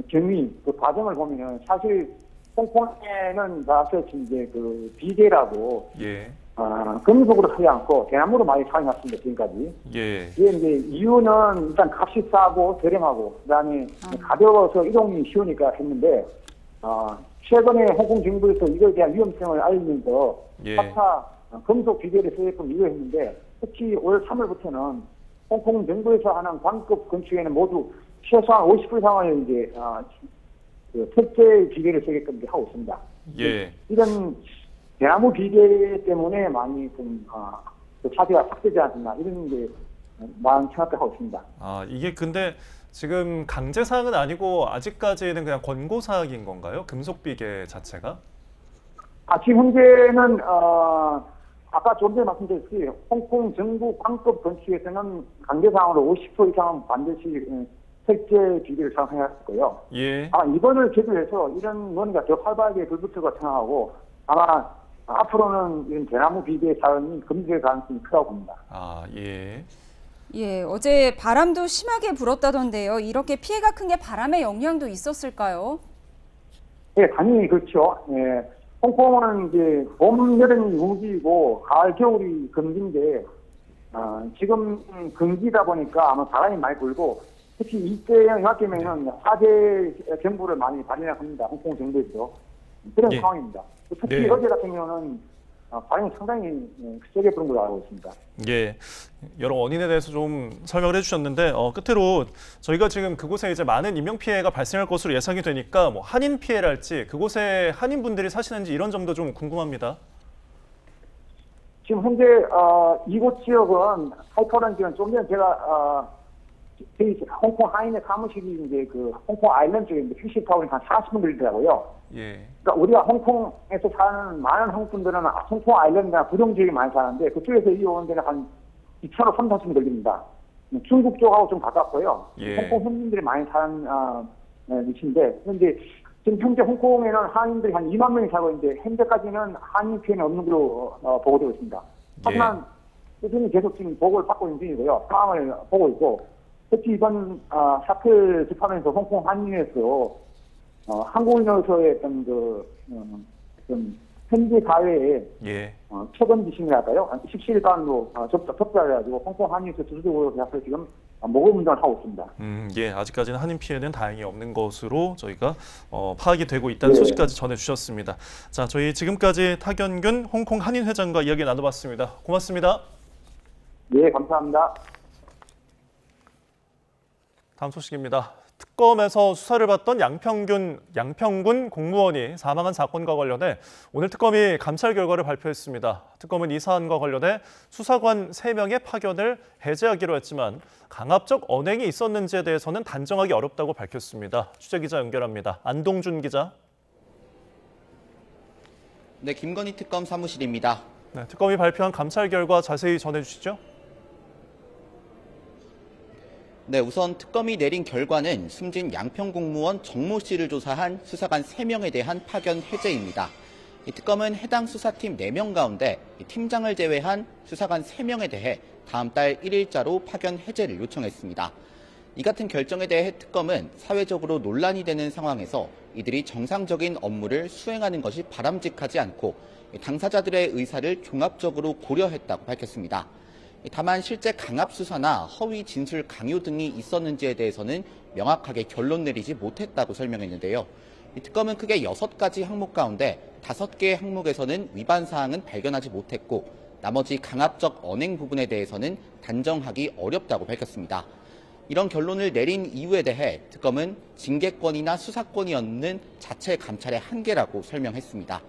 경위 그 과정을 보면은 사실 홍콩에는 나서 이제 그 비계라고 예. 금속으로 하지 않고 대나무로 많이 사용했습니다 지금까지. 예. 이게 이제 이유는 일단 값이 싸고 저렴하고 그다음에 가벼워서 이동이 쉬우니까 했는데 최근에 홍콩 정부에서 이거에 대한 위험성을 알리면서 예. 타타 금속 비계를 쓰게끔 이유했는데 특히 올 3월부터는 홍콩 정부에서 하는 광급 건축에는 모두 최소한 50% 이상을 이제 그 특제 비계를 쓰게끔 하고 있습니다. 예. 이런 대나무 비계 때문에 많이 좀 차지가 삭되지 않았나 이런 게 많이 생각하고 있습니다. 이게 근데 지금 강제 사항은 아니고 아직까지는 그냥 권고 사항인 건가요? 금속 비계 자체가? 지금 현재는 아까 좀 전에 말씀드렸듯이 홍콩 정부 광급 건축에서는 강제 사항으로 50% 이상은 반드시 색제 비계를 사용해야 했고요. 예. 이번을 계기해서 이런 논의가 더 활발하게 불붙을 것 생각하고 아마 앞으로는 이런 대나무 비계 사용이 금지될 가능성이 크다고 봅니다. 예. 예, 어제 바람도 심하게 불었다던데요. 이렇게 피해가 큰 게 바람의 영향도 있었을까요? 예, 당연히 그렇죠. 예. 홍콩은 이제 봄, 여름이 우기고 가을, 겨울이 금기인데 지금 금기다 보니까 아마 바람이 많이 불고 특히 이때형 이맘때면은 화재 경보를 많이 발령합니다. 홍콩 정부에서 그런 상황입니다. 특히 어제 같은 경우는 바람이 상당히 세게 부는 걸로 알고 있습니다. 예, 여러 원인에 대해서 좀 설명을 해주셨는데 끝으로 저희가 지금 그곳에 이제 많은 인명 피해가 발생할 것으로 예상이 되니까 뭐 한인 피해랄지 그곳에 한인 분들이 사시는지 이런 점도 좀 궁금합니다. 지금 현재 이곳 지역은 하이퍼런 지역은 좀 전에 제가 홍콩 하인의 사무실이 이제 그 홍콩 아일랜드 쪽에 휴식하고 한 40분 걸리더라고요. 예. 그러니까 우리가 홍콩에서 사는 많은 한국 분들은 홍콩 아일랜드나 부동 지역에 많이 사는데 그쪽에서 이 오는 데는 한 2차로 3-4분 걸립니다. 중국 쪽하고 좀 가깝고요. 예. 홍콩 현지인들이 많이 사는 위치인데 그런데 지금 현재 홍콩에는 한인들이 한 2만 명이 살고 있는데 현재까지는 한인 피해는 없는 걸로 보고되고 있습니다. 하지만 꾸준히 계속 지금 보고를 받고 있는 중이고요. 상황을 보고 있고 특히 이번 사태를 접하면서 홍콩 한인회에서 한국인으로서의 어떤 좀 현지 사회에 처건 지심이랄까요? 17일간으로 접수해가지고 홍콩 한인회에서 주도적으로 해서 지금 모금 운동을 하고 있습니다. 예, 아직까지는 한인 피해는 다행히 없는 것으로 저희가 파악이 되고 있다는 소식까지 전해주셨습니다. 자, 저희 지금까지 타견균 홍콩 한인 회장과 이야기 나눠봤습니다. 고맙습니다. 네, 감사합니다. 다음 소식입니다. 특검에서 수사를 받던 양평군 공무원이 사망한 사건과 관련해 오늘 특검이 감찰 결과를 발표했습니다. 특검은 이 사안과 관련해 수사관 3명의 파견을 해제하기로 했지만 강압적 언행이 있었는지에 대해서는 단정하기 어렵다고 밝혔습니다. 취재기자 연결합니다. 안동준 기자. 네, 김건희 특검 사무실입니다. 네, 특검이 발표한 감찰 결과 자세히 전해주시죠. 네, 우선 특검이 내린 결과는 숨진 양평공무원 정모 씨를 조사한 수사관 3명에 대한 파견 해제입니다. 이 특검은 해당 수사팀 4명 가운데 팀장을 제외한 수사관 3명에 대해 다음 달 1일자로 파견 해제를 요청했습니다. 이 같은 결정에 대해 특검은 사회적으로 논란이 되는 상황에서 이들이 정상적인 업무를 수행하는 것이 바람직하지 않고 당사자들의 의사를 종합적으로 고려했다고 밝혔습니다. 다만 실제 강압 수사나 허위 진술 강요 등이 있었는지에 대해서는 명확하게 결론 내리지 못했다고 설명했는데요. 특검은 크게 6가지 항목 가운데 5개의 항목에서는 위반 사항은 발견하지 못했고 나머지 강압적 언행 부분에 대해서는 단정하기 어렵다고 밝혔습니다. 이런 결론을 내린 이유에 대해 특검은 징계권이나 수사권이 없는 자체 감찰의 한계라고 설명했습니다.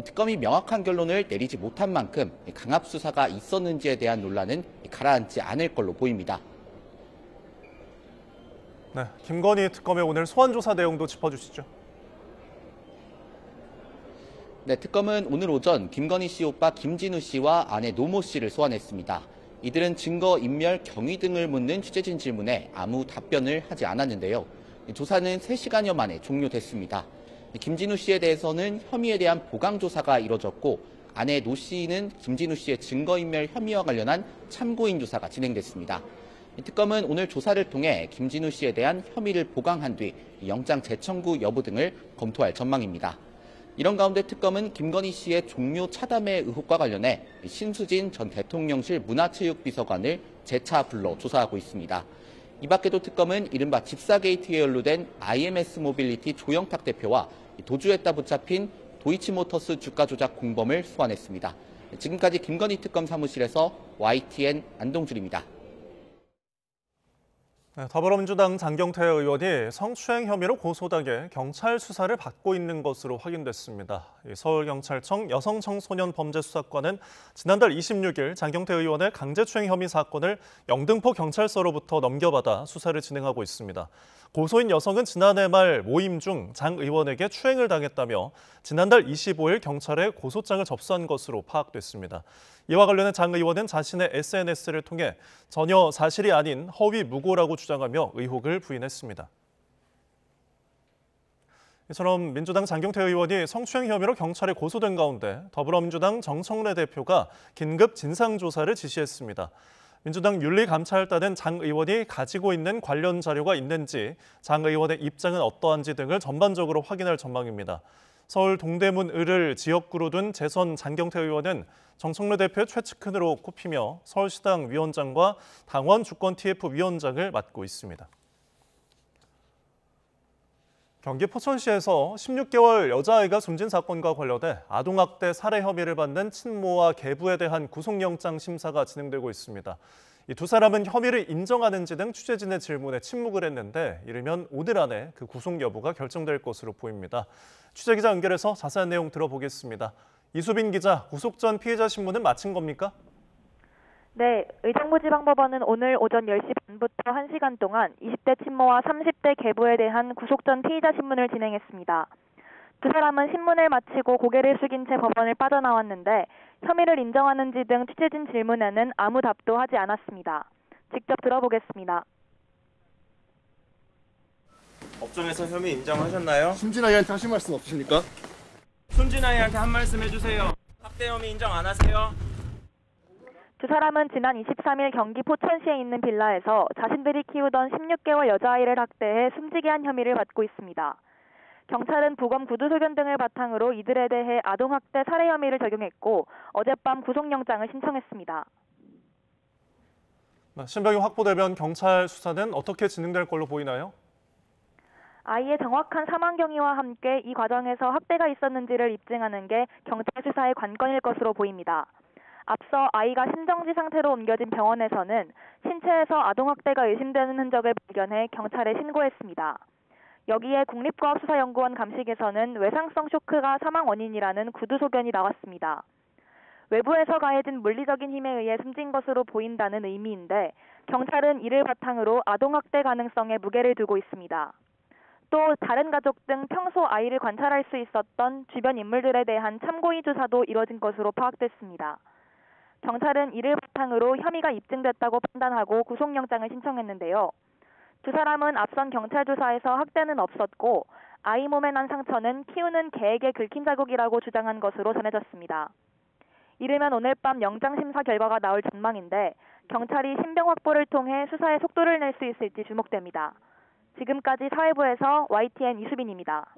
특검이 명확한 결론을 내리지 못한 만큼 강압 수사가 있었는지에 대한 논란은 가라앉지 않을 걸로 보입니다. 네, 김건희 특검의 오늘 소환 조사 내용도 짚어주시죠. 네, 특검은 오늘 오전 김건희 씨 오빠 김진우 씨와 아내 노모 씨를 소환했습니다. 이들은 증거 인멸 경위 등을 묻는 취재진 질문에 아무 답변을 하지 않았는데요. 조사는 3시간여 만에 종료됐습니다. 김진우 씨에 대해서는 혐의에 대한 보강 조사가 이뤄졌고 아내 노 씨는 김진우 씨의 증거인멸 혐의와 관련한 참고인 조사가 진행됐습니다. 특검은 오늘 조사를 통해 김진우 씨에 대한 혐의를 보강한 뒤 영장 재청구 여부 등을 검토할 전망입니다. 이런 가운데 특검은 김건희 씨의 종묘 차담회 의혹과 관련해 신수진 전 대통령실 문화체육비서관을 재차 불러 조사하고 있습니다. 이 밖에도 특검은 이른바 집사 게이트에 연루된 IMS 모빌리티 조영탁 대표와 도주했다 붙잡힌 도이치모터스 주가 조작 공범을 소환했습니다. 지금까지 김건희 특검 사무실에서 YTN 안동줄입니다. 네, 더불어민주당 장경태 의원이 성추행 혐의로 고소당해 경찰 수사를 받고 있는 것으로 확인됐습니다. 서울경찰청 여성청소년범죄수사과는 지난달 26일 장경태 의원의 강제추행 혐의 사건을 영등포 경찰서로부터 넘겨받아 수사를 진행하고 있습니다. 고소인 여성은 지난해 말 모임 중 장 의원에게 추행을 당했다며 지난달 25일 경찰에 고소장을 접수한 것으로 파악됐습니다. 이와 관련해 장 의원은 자신의 SNS를 통해 전혀 사실이 아닌 허위 무고라고 주장하며 의혹을 부인했습니다. 이처럼 민주당 장경태 의원이 성추행 혐의로 경찰에 고소된 가운데 더불어민주당 정청래 대표가 긴급 진상조사를 지시했습니다. 민주당 윤리감찰단은 장 의원이 가지고 있는 관련 자료가 있는지, 장 의원의 입장은 어떠한지 등을 전반적으로 확인할 전망입니다. 서울 동대문 을을 지역구로 둔 재선 장경태 의원은 정청래 대표의 최측근으로 꼽히며 서울시당 위원장과 당원 주권 TF 위원장을 맡고 있습니다. 경기 포천시에서 16개월 여자아이가 숨진 사건과 관련해 아동학대 살해 혐의를 받는 친모와 계부에 대한 구속영장 심사가 진행되고 있습니다. 이 두 사람은 혐의를 인정하는지 등 취재진의 질문에 침묵을 했는데 이르면 오늘 안에 그 구속 여부가 결정될 것으로 보입니다. 취재기자 연결해서 자세한 내용 들어보겠습니다. 이수빈 기자, 구속 전 피해자 신문은 마친 겁니까? 네, 의정부지방법원은 오늘 오전 10시 반부터 1시간 동안 20대 친모와 30대 계부에 대한 구속 전 피의자 신문을 진행했습니다. 두 사람은 신문을 마치고 고개를 숙인 채 법원을 빠져나왔는데 혐의를 인정하는지 등 취재진 질문에는 아무 답도 하지 않았습니다. 직접 들어보겠습니다. 법정에서 혐의 인정하셨나요? 숨진 아이한테 하신 말씀 없으십니까? 숨진 아이한테 한 말씀 해주세요. 학대 혐의 인정 안 하세요? 두 사람은 지난 23일 경기 포천시에 있는 빌라에서 자신들이 키우던 16개월 여자아이를 학대해 숨지게 한 혐의를 받고 있습니다. 경찰은 부검 구두소견 등을 바탕으로 이들에 대해 아동학대 살해 혐의를 적용했고 어젯밤 구속영장을 신청했습니다. 신병희 확보되면 경찰 수사는 어떻게 진행될 걸로 보이나요? 아이의 정확한 사망 경위와 함께 이 과정에서 학대가 있었는지를 입증하는 게 경찰 수사의 관건일 것으로 보입니다. 앞서 아이가 심정지 상태로 옮겨진 병원에서는 신체에서 아동학대가 의심되는 흔적을 발견해 경찰에 신고했습니다. 여기에 국립과학수사연구원 감식에서는 외상성 쇼크가 사망 원인이라는 구두소견이 나왔습니다. 외부에서 가해진 물리적인 힘에 의해 숨진 것으로 보인다는 의미인데 경찰은 이를 바탕으로 아동학대 가능성에 무게를 두고 있습니다. 또 다른 가족 등 평소 아이를 관찰할 수 있었던 주변 인물들에 대한 참고인 조사도 이뤄진 것으로 파악됐습니다. 경찰은 이를 바탕으로 혐의가 입증됐다고 판단하고 구속영장을 신청했는데요. 두 사람은 앞선 경찰 조사에서 학대는 없었고 아이 몸에 난 상처는 키우는 개에게 긁힌 자국이라고 주장한 것으로 전해졌습니다. 이르면 오늘 밤 영장심사 결과가 나올 전망인데 경찰이 신병 확보를 통해 수사에 속도를 낼 수 있을지 주목됩니다. 지금까지 사회부에서 YTN 이수빈입니다.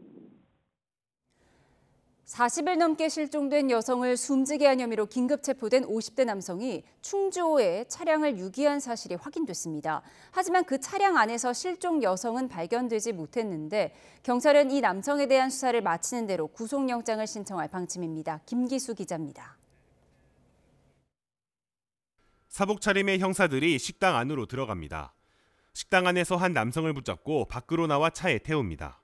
40일 넘게 실종된 여성을 숨지게 한 혐의로 긴급 체포된 50대 남성이 충주호에 차량을 유기한 사실이 확인됐습니다. 하지만 그 차량 안에서 실종 여성은 발견되지 못했는데 경찰은 이 남성에 대한 수사를 마치는 대로 구속영장을 신청할 방침입니다. 김기수 기자입니다. 사복 차림의 형사들이 식당 안으로 들어갑니다. 식당 안에서 한 남성을 붙잡고 밖으로 나와 차에 태웁니다.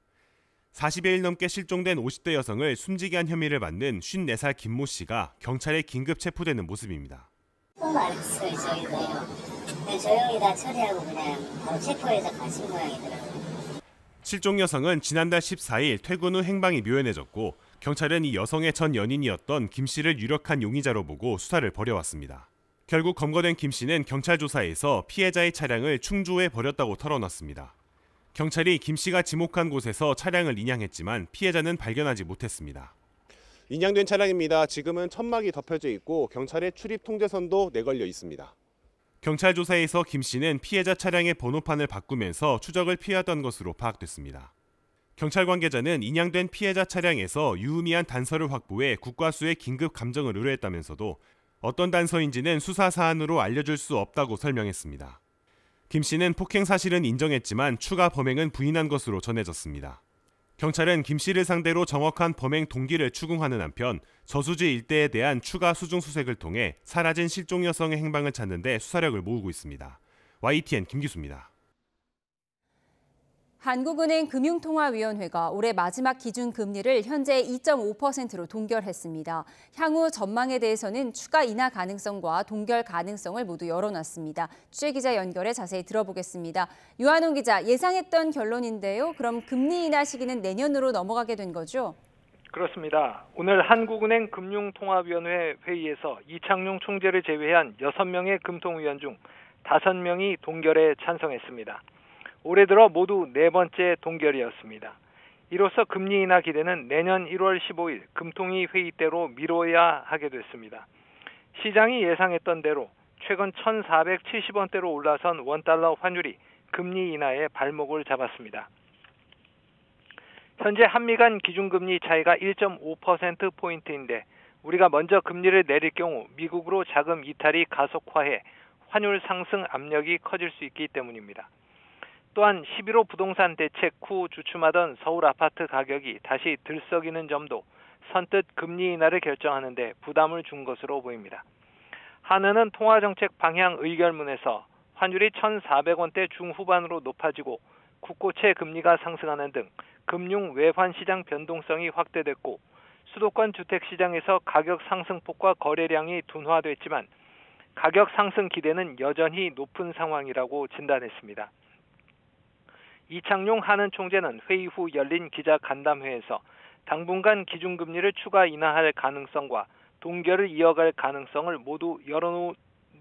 40여일 넘게 실종된 50대 여성을 숨지게 한 혐의를 받는 54살 김모 씨가 경찰에 긴급 체포되는 모습입니다. 알았어요, 저희도요. 근데 조용히 다 처리하고 그냥 바로 체포해서 가신 모양이더라고요. 실종 여성은 지난달 14일 퇴근 후 행방이 묘연해졌고 경찰은 이 여성의 전 연인이었던 김 씨를 유력한 용의자로 보고 수사를 벌여왔습니다. 결국 검거된 김 씨는 경찰 조사에서 피해자의 차량을 충주호에 버렸다고 털어놨습니다. 경찰이 김 씨가 지목한 곳에서 차량을 인양했지만 피해자는 발견하지 못했습니다. 인양된 차량입니다. 지금은 천막이 덮여져 있고 경찰의 출입 통제선도 내걸려 있습니다. 경찰 조사에서 김 씨는 피해자 차량의 번호판을 바꾸면서 추적을 피하던 것으로 파악됐습니다. 경찰 관계자는 인양된 피해자 차량에서 유의미한 단서를 확보해 국과수에 긴급 감정을 의뢰했다면서도 어떤 단서인지는 수사 사안으로 알려줄 수 없다고 설명했습니다. 김 씨는 폭행 사실은 인정했지만 추가 범행은 부인한 것으로 전해졌습니다. 경찰은 김 씨를 상대로 정확한 범행 동기를 추궁하는 한편 저수지 일대에 대한 추가 수중 수색을 통해 사라진 실종 여성의 행방을 찾는 데 수사력을 모으고 있습니다. YTN 김기수입니다. 한국은행 금융통화위원회가 올해 마지막 기준금리를 현재 2.5%로 동결했습니다. 향후 전망에 대해서는 추가 인하 가능성과 동결 가능성을 모두 열어놨습니다. 취재기자 연결해 자세히 들어보겠습니다. 유한홍 기자, 예상했던 결론인데요. 그럼 금리 인하 시기는 내년으로 넘어가게 된 거죠? 그렇습니다. 오늘 한국은행 금융통화위원회 회의에서 이창용 총재를 제외한 6명의 금통위원 중 5명이 동결에 찬성했습니다. 올해 들어 모두 4번째 동결이었습니다. 이로써 금리 인하 기대는 내년 1월 15일 금통위 회의 때로 미뤄야 하게 됐습니다. 시장이 예상했던 대로 최근 1,470원대로 올라선 원달러 환율이 금리 인하에 발목을 잡았습니다. 현재 한미 간 기준금리 차이가 1.5%포인트인데 우리가 먼저 금리를 내릴 경우 미국으로 자금 이탈이 가속화해 환율 상승 압력이 커질 수 있기 때문입니다. 또한 11호 부동산 대책 후 주춤하던 서울 아파트 가격이 다시 들썩이는 점도 선뜻 금리 인하를 결정하는 데 부담을 준 것으로 보입니다. 한은은 통화정책 방향 의결문에서 환율이 1,400원대 중후반으로 높아지고 국고채 금리가 상승하는 등 금융 외환 시장 변동성이 확대됐고 수도권 주택시장에서 가격 상승폭과 거래량이 둔화됐지만 가격 상승 기대는 여전히 높은 상황이라고 진단했습니다. 이창용 한은 총재는 회의 후 열린 기자 간담회에서 당분간 기준금리를 추가 인하할 가능성과 동결을 이어갈 가능성을 모두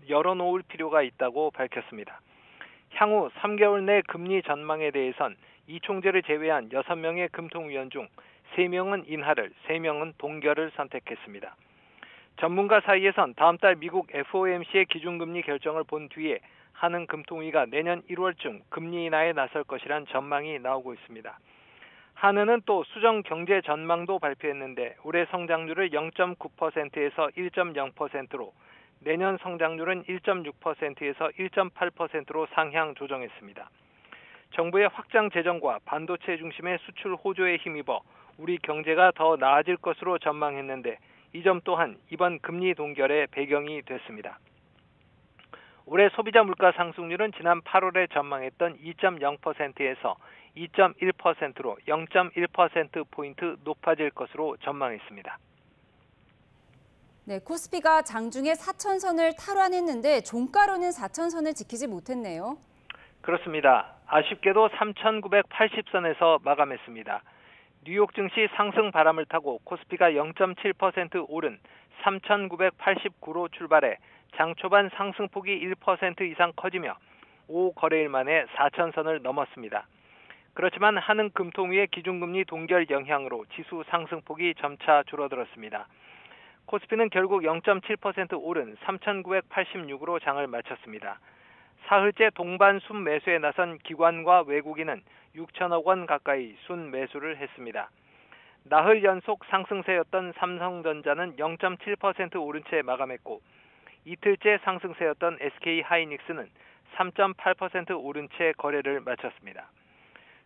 열어놓을 필요가 있다고 밝혔습니다. 향후 3개월 내 금리 전망에 대해선 이 총재를 제외한 6명의 금통위원 중 3명은 인하를, 3명은 동결을 선택했습니다. 전문가 사이에선 다음 달 미국 FOMC의 기준금리 결정을 본 뒤에 한은 금통위가 내년 1월쯤 금리 인하에 나설 것이란 전망이 나오고 있습니다. 한은은 또 수정 경제 전망도 발표했는데 올해 성장률을 0.9%에서 1.0%로 내년 성장률은 1.6%에서 1.8%로 상향 조정했습니다. 정부의 확장 재정과 반도체 중심의 수출 호조에 힘입어 우리 경제가 더 나아질 것으로 전망했는데 이 점 또한 이번 금리 동결의 배경이 됐습니다. 올해 소비자 물가 상승률은 지난 8월에 전망했던 2.0%에서 2.1%로 0.1%포인트 높아질 것으로 전망했습니다. 네, 코스피가 장중에 4천선을 탈환했는데 종가로는 4천선을 지키지 못했네요. 그렇습니다. 아쉽게도 3,980선에서 마감했습니다. 뉴욕 증시 상승 바람을 타고 코스피가 0.7% 오른 3,989로 출발해 장 초반 상승폭이 1% 이상 커지며 5거래일 만에 4천선을 넘었습니다. 그렇지만 한은 금통위의 기준금리 동결 영향으로 지수 상승폭이 점차 줄어들었습니다. 코스피는 결국 0.7% 오른 3,986으로 장을 마쳤습니다. 사흘째 동반 순매수에 나선 기관과 외국인은 6천억 원 가까이 순매수를 했습니다. 나흘 연속 상승세였던 삼성전자는 0.7% 오른 채 마감했고 이틀째 상승세였던 SK하이닉스는 3.8% 오른 채 거래를 마쳤습니다.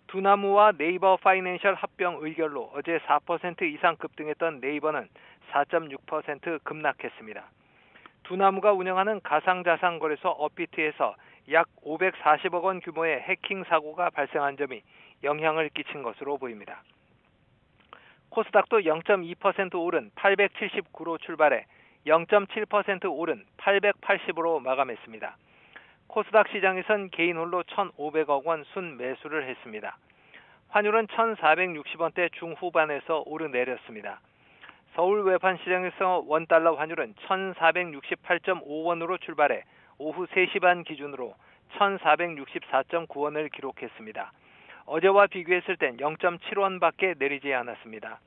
두나무와 네이버 파이낸셜 합병 의결로 어제 4% 이상 급등했던 네이버는 4.6% 급락했습니다. 두나무가 운영하는 가상자산 거래소 업비트에서 약 540억 원 규모의 해킹 사고가 발생한 점이 영향을 끼친 것으로 보입니다. 코스닥도 0.2% 오른 879로 출발해 0.7% 오른 880으로 마감했습니다. 코스닥 시장에선 개인 홀로 1,500억 원 순매수를 했습니다. 환율은 1,460원대 중후반에서 오르내렸습니다. 서울 외환 시장에서 원달러 환율은 1,468.5원으로 출발해 오후 3시 반 기준으로 1,464.9원을 기록했습니다. 어제와 비교했을 땐 0.7원밖에 내리지 않았습니다.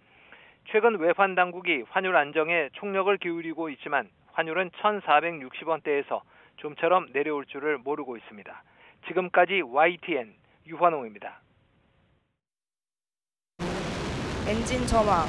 최근 외환 당국이 환율 안정에 총력을 기울이고 있지만 환율은 1,460원대에서 좀처럼 내려올 줄을 모르고 있습니다. 지금까지 YTN 유환홍입니다. 엔진 점화.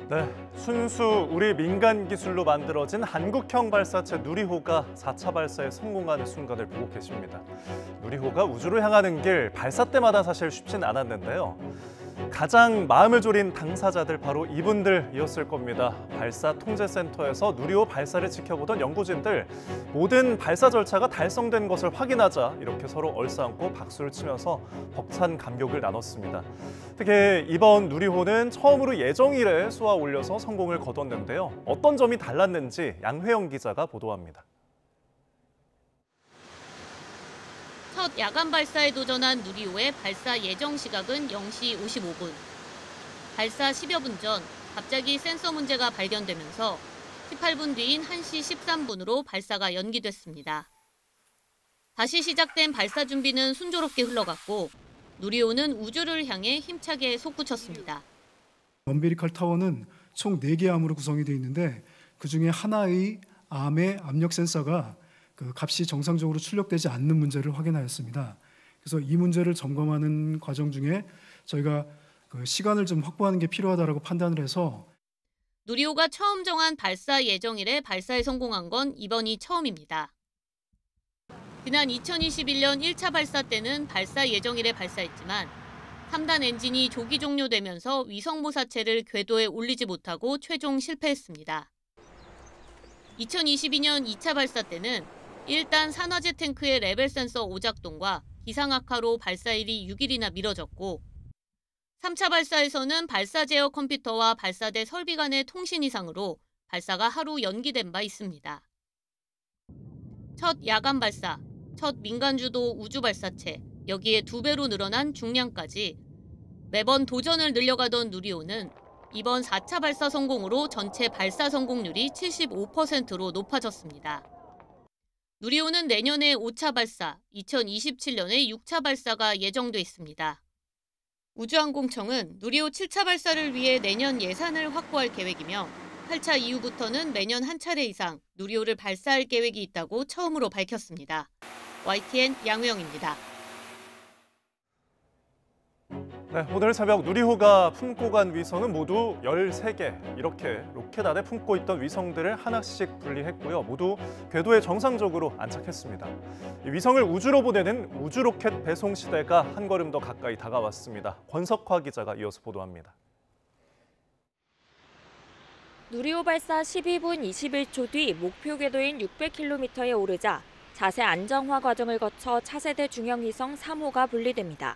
네, 순수 우리 민간 기술로 만들어진 한국형 발사체 누리호가 4차 발사에 성공하는 순간을 보고 계십니다. 누리호가 우주로 향하는 길 발사 때마다 사실 쉽진 않았는데요. 가장 마음을 졸인 당사자들 바로 이분들이었을 겁니다. 발사통제센터에서 누리호 발사를 지켜보던 연구진들, 모든 발사 절차가 달성된 것을 확인하자 이렇게 서로 얼싸안고 박수를 치면서 벅찬 감격을 나눴습니다. 특히 이번 누리호는 처음으로 예정일에 쏘아 올려서 성공을 거뒀는데요. 어떤 점이 달랐는지 양회영 기자가 보도합니다. 첫 야간 발사에 도전한 누리호의 발사 예정 시각은 0시 55분. 발사 10여 분 전 갑자기 센서 문제가 발견되면서 18분 뒤인 1시 13분으로 발사가 연기됐습니다. 다시 시작된 발사 준비는 순조롭게 흘러갔고 누리호는 우주를 향해 힘차게 솟구쳤습니다. 엄베리컬 타워는 총 4개의 암으로 구성이 되어 있는데 그중에 하나의 암의 압력 센서가 그 값이 정상적으로 출력되지 않는 문제를 확인하였습니다. 그래서 이 문제를 점검하는 과정 중에 저희가 그 시간을 좀 확보하는 게 필요하다라고 판단을 해서 누리호가 처음 정한 발사 예정일에 발사에 성공한 건 이번이 처음입니다. 지난 2021년 1차 발사 때는 발사 예정일에 발사했지만 3단 엔진이 조기 종료되면서 위성 모사체를 궤도에 올리지 못하고 최종 실패했습니다. 2022년 2차 발사 때는 1단 산화제 탱크의 레벨 센서 오작동과 기상 악화로 발사일이 6일이나 미뤄졌고 3차 발사에서는 발사 제어 컴퓨터와 발사대 설비 간의 통신 이상으로 발사가 하루 연기된 바 있습니다. 첫 야간 발사, 첫 민간 주도 우주 발사체, 여기에 2배로 늘어난 중량까지 매번 도전을 늘려가던 누리호는 이번 4차 발사 성공으로 전체 발사 성공률이 75%로 높아졌습니다. 누리호는 내년에 5차 발사, 2027년에 6차 발사가 예정돼 있습니다. 우주항공청은 누리호 7차 발사를 위해 내년 예산을 확보할 계획이며 8차 이후부터는 매년 한 차례 이상 누리호를 발사할 계획이 있다고 처음으로 밝혔습니다. YTN 양우영입니다. 네, 오늘 새벽 누리호가 품고 간 위성은 모두 13개. 이렇게 로켓 안에 품고 있던 위성들을 하나씩 분리했고요. 모두 궤도에 정상적으로 안착했습니다. 이 위성을 우주로 보내는 우주 로켓 배송 시대가 한 걸음 더 가까이 다가왔습니다. 권석화 기자가 이어서 보도합니다. 누리호 발사 12분 21초 뒤 목표 궤도인 600km에 오르자 자세 안정화 과정을 거쳐 차세대 중형위성 3호가 분리됩니다.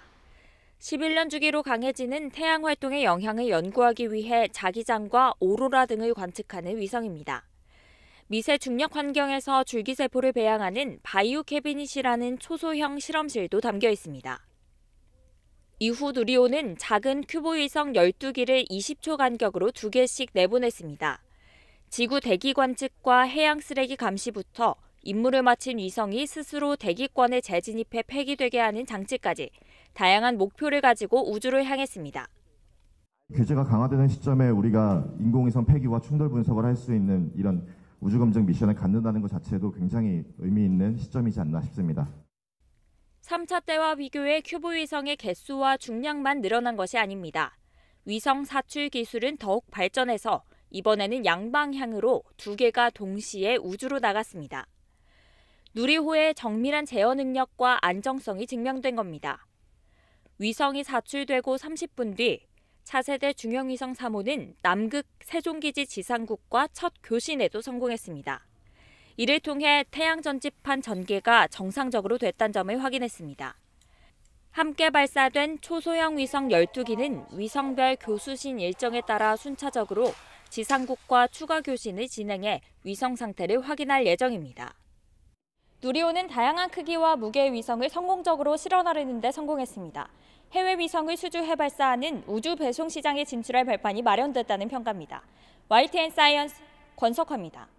11년 주기로 강해지는 태양 활동의 영향을 연구하기 위해 자기장과 오로라 등을 관측하는 위성입니다. 미세 중력 환경에서 줄기세포를 배양하는 바이오 캐비닛이라는 초소형 실험실도 담겨 있습니다. 이후 누리호는 작은 큐브 위성 12기를 20초 간격으로 2개씩 내보냈습니다. 지구 대기 관측과 해양 쓰레기 감시부터 임무를 마친 위성이 스스로 대기권에 재진입해 폐기되게 하는 장치까지 다양한 목표를 가지고 우주를 향했습니다. 규제가 강화되는 시점에 우리가 인공위성 폐기와 충돌 분석을 할 수 있는 이런 우주검증 미션을 갖는다는 것 자체도 굉장히 의미 있는 시점이지 않나 싶습니다. 3차 때와 비교해 큐브 위성의 개수와 중량만 늘어난 것이 아닙니다. 위성 사출 기술은 더욱 발전해서 이번에는 양방향으로 2개가 동시에 우주로 나갔습니다. 누리호의 정밀한 제어 능력과 안정성이 증명된 겁니다. 위성이 사출되고 30분 뒤 차세대 중형위성 3호는 남극 세종기지 지상국과 첫 교신에도 성공했습니다. 이를 통해 태양 전지판 전개가 정상적으로 됐다는 점을 확인했습니다. 함께 발사된 초소형 위성 12기는 위성별 교수신 일정에 따라 순차적으로 지상국과 추가 교신을 진행해 위성 상태를 확인할 예정입니다. 누리호는 다양한 크기와 무게의 위성을 성공적으로 실어나르는 데 성공했습니다. 해외 위성을 수주해 발사하는 우주 배송 시장에 진출할 발판이 마련됐다는 평가입니다. YTN 사이언스 권석화입니다.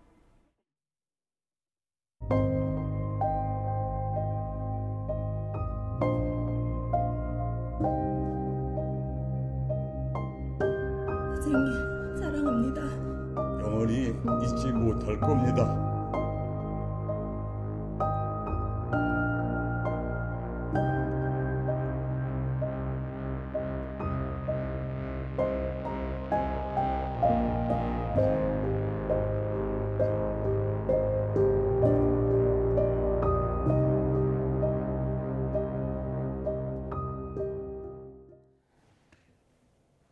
선생님, 사랑합니다. 영원히 잊지 못할 겁니다.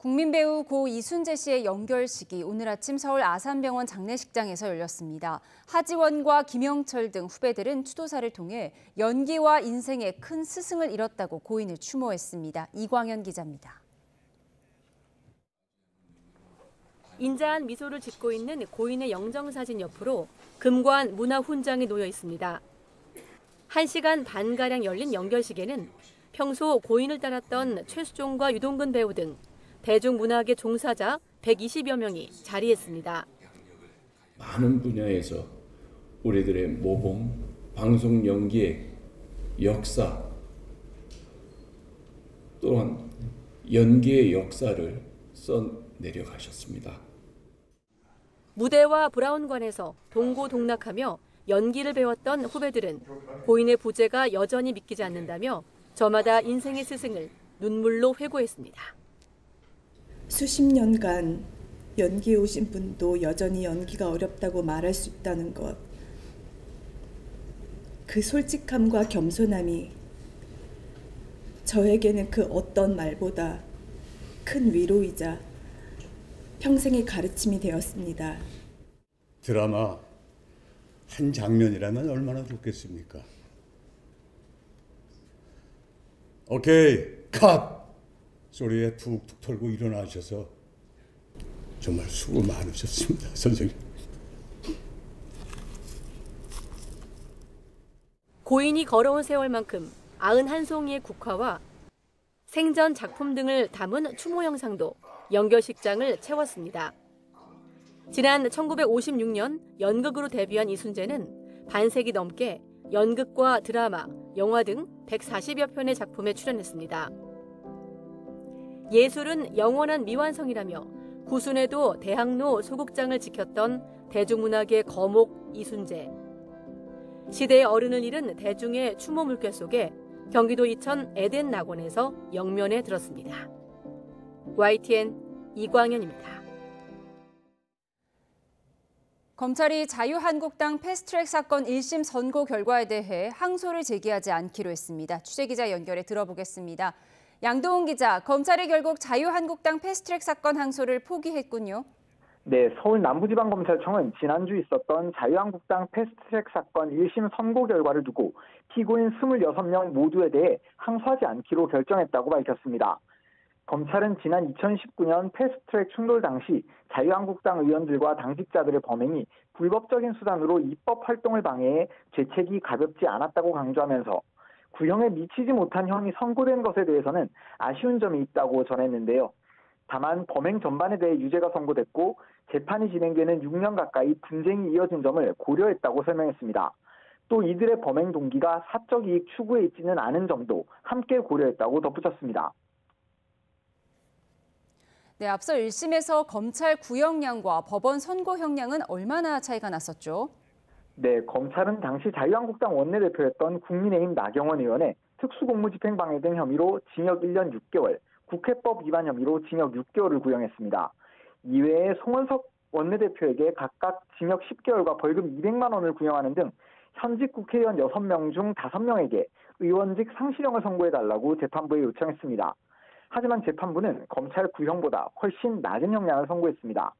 국민 배우 고 이순재 씨의 연결식이 오늘 아침 서울 아산병원 장례식장에서 열렸습니다. 하지원과 김영철 등 후배들은 추도사를 통해 연기와 인생에 큰 스승을 잃었다고 고인을 추모했습니다. 이광현 기자입니다. 인자한 미소를 짓고 있는 고인의 영정사진 옆으로 금관 문화훈장이 놓여 있습니다. 1시간 반가량 열린 연결식에는 평소 고인을 따랐던 최수종과 유동근 배우 등 대중문화계 종사자 120여 명이 자리했습니다. 많은 분야에서 우리들의 모범, 방송 연기의 역사 또한 연기의 역사를 써내려가셨습니다. 무대와 브라운관에서 동고동락하며 연기를 배웠던 후배들은 고인의 부재가 여전히 믿기지 않는다며 저마다 인생의 스승을 눈물로 회고했습니다. 수십 년간 연기해 오신 분도 여전히 연기가 어렵다고 말할 수 있다는 것. 그 솔직함과 겸손함이 저에게는 그 어떤 말보다 큰 위로이자 평생의 가르침이 되었습니다. 드라마 한 장면이라면 얼마나 좋겠습니까? 오케이, 컷! 소리에 툭툭 털고 일어나셔서 정말 수고 많으셨습니다, 선생님. 고인이 걸어온 세월만큼 91송이의 국화와 생전 작품 등을 담은 추모 영상도 연결식장을 채웠습니다. 지난 1956년 연극으로 데뷔한 이순재는 반세기 넘게 연극과 드라마, 영화 등 140여 편의 작품에 출연했습니다. 예술은 영원한 미완성이라며 구순에도 대학로 소극장을 지켰던 대중문학의 거목 이순재. 시대의 어른을 잃은 대중의 추모 물결 속에 경기도 이천 에덴 낙원에서 영면에 들었습니다. YTN 이광현입니다. 검찰이 자유한국당 패스트트랙 사건 1심 선고 결과에 대해 항소를 제기하지 않기로 했습니다. 취재기자 연결해 들어보겠습니다. 양도훈 기자, 검찰이 결국 자유한국당 패스트트랙 사건 항소를 포기했군요. 네, 서울 남부지방검찰청은 지난주 있었던 자유한국당 패스트트랙 사건 1심 선고 결과를 두고 피고인 26명 모두에 대해 항소하지 않기로 결정했다고 밝혔습니다. 검찰은 지난 2019년 패스트트랙 충돌 당시 자유한국당 의원들과 당직자들의 범행이 불법적인 수단으로 입법 활동을 방해해 죄책이 가볍지 않았다고 강조하면서 구형에 미치지 못한 형이 선고된 것에 대해서는 아쉬운 점이 있다고 전했는데요. 다만 범행 전반에 대해 유죄가 선고됐고 재판이 진행되는 6년 가까이 분쟁이 이어진 점을 고려했다고 설명했습니다. 또 이들의 범행 동기가 사적 이익 추구에 있지는 않은 점도 함께 고려했다고 덧붙였습니다. 네, 앞서 1심에서 검찰 구형량과 법원 선고 형량은 얼마나 차이가 났었죠? 네, 검찰은 당시 자유한국당 원내대표였던 국민의힘 나경원 의원의 특수공무집행방해 등 혐의로 징역 1년 6개월, 국회법 위반 혐의로 징역 6개월을 구형했습니다. 이외에 송원석 원내대표에게 각각 징역 10개월과 벌금 200만 원을 구형하는 등 현직 국회의원 6명 중 5명에게 의원직 상실형을 선고해달라고 재판부에 요청했습니다. 하지만 재판부는 검찰 구형보다 훨씬 낮은 형량을 선고했습니다.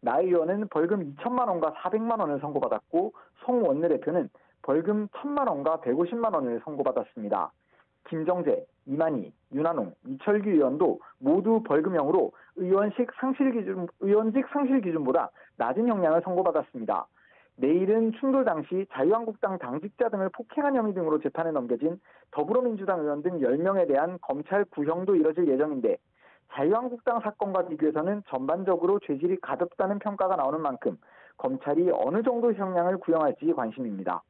나 의원은 벌금 2천만 원과 400만 원을 선고받았고 송 원내대표는 벌금 1,000만 원과 150만 원을 선고받았습니다. 김정재, 이만희, 윤한홍, 이철규 의원도 모두 벌금형으로 의원직 상실 기준보다 낮은 형량을 선고받았습니다. 내일은 충돌 당시 자유한국당 당직자 등을 폭행한 혐의 등으로 재판에 넘겨진 더불어민주당 의원 등 10명에 대한 검찰 구형도 이뤄질 예정인데 자유한국당 사건과 비교해서는 전반적으로 죄질이 가볍다는 평가가 나오는 만큼 검찰이 어느 정도 형량을 구형할지 관심입니다.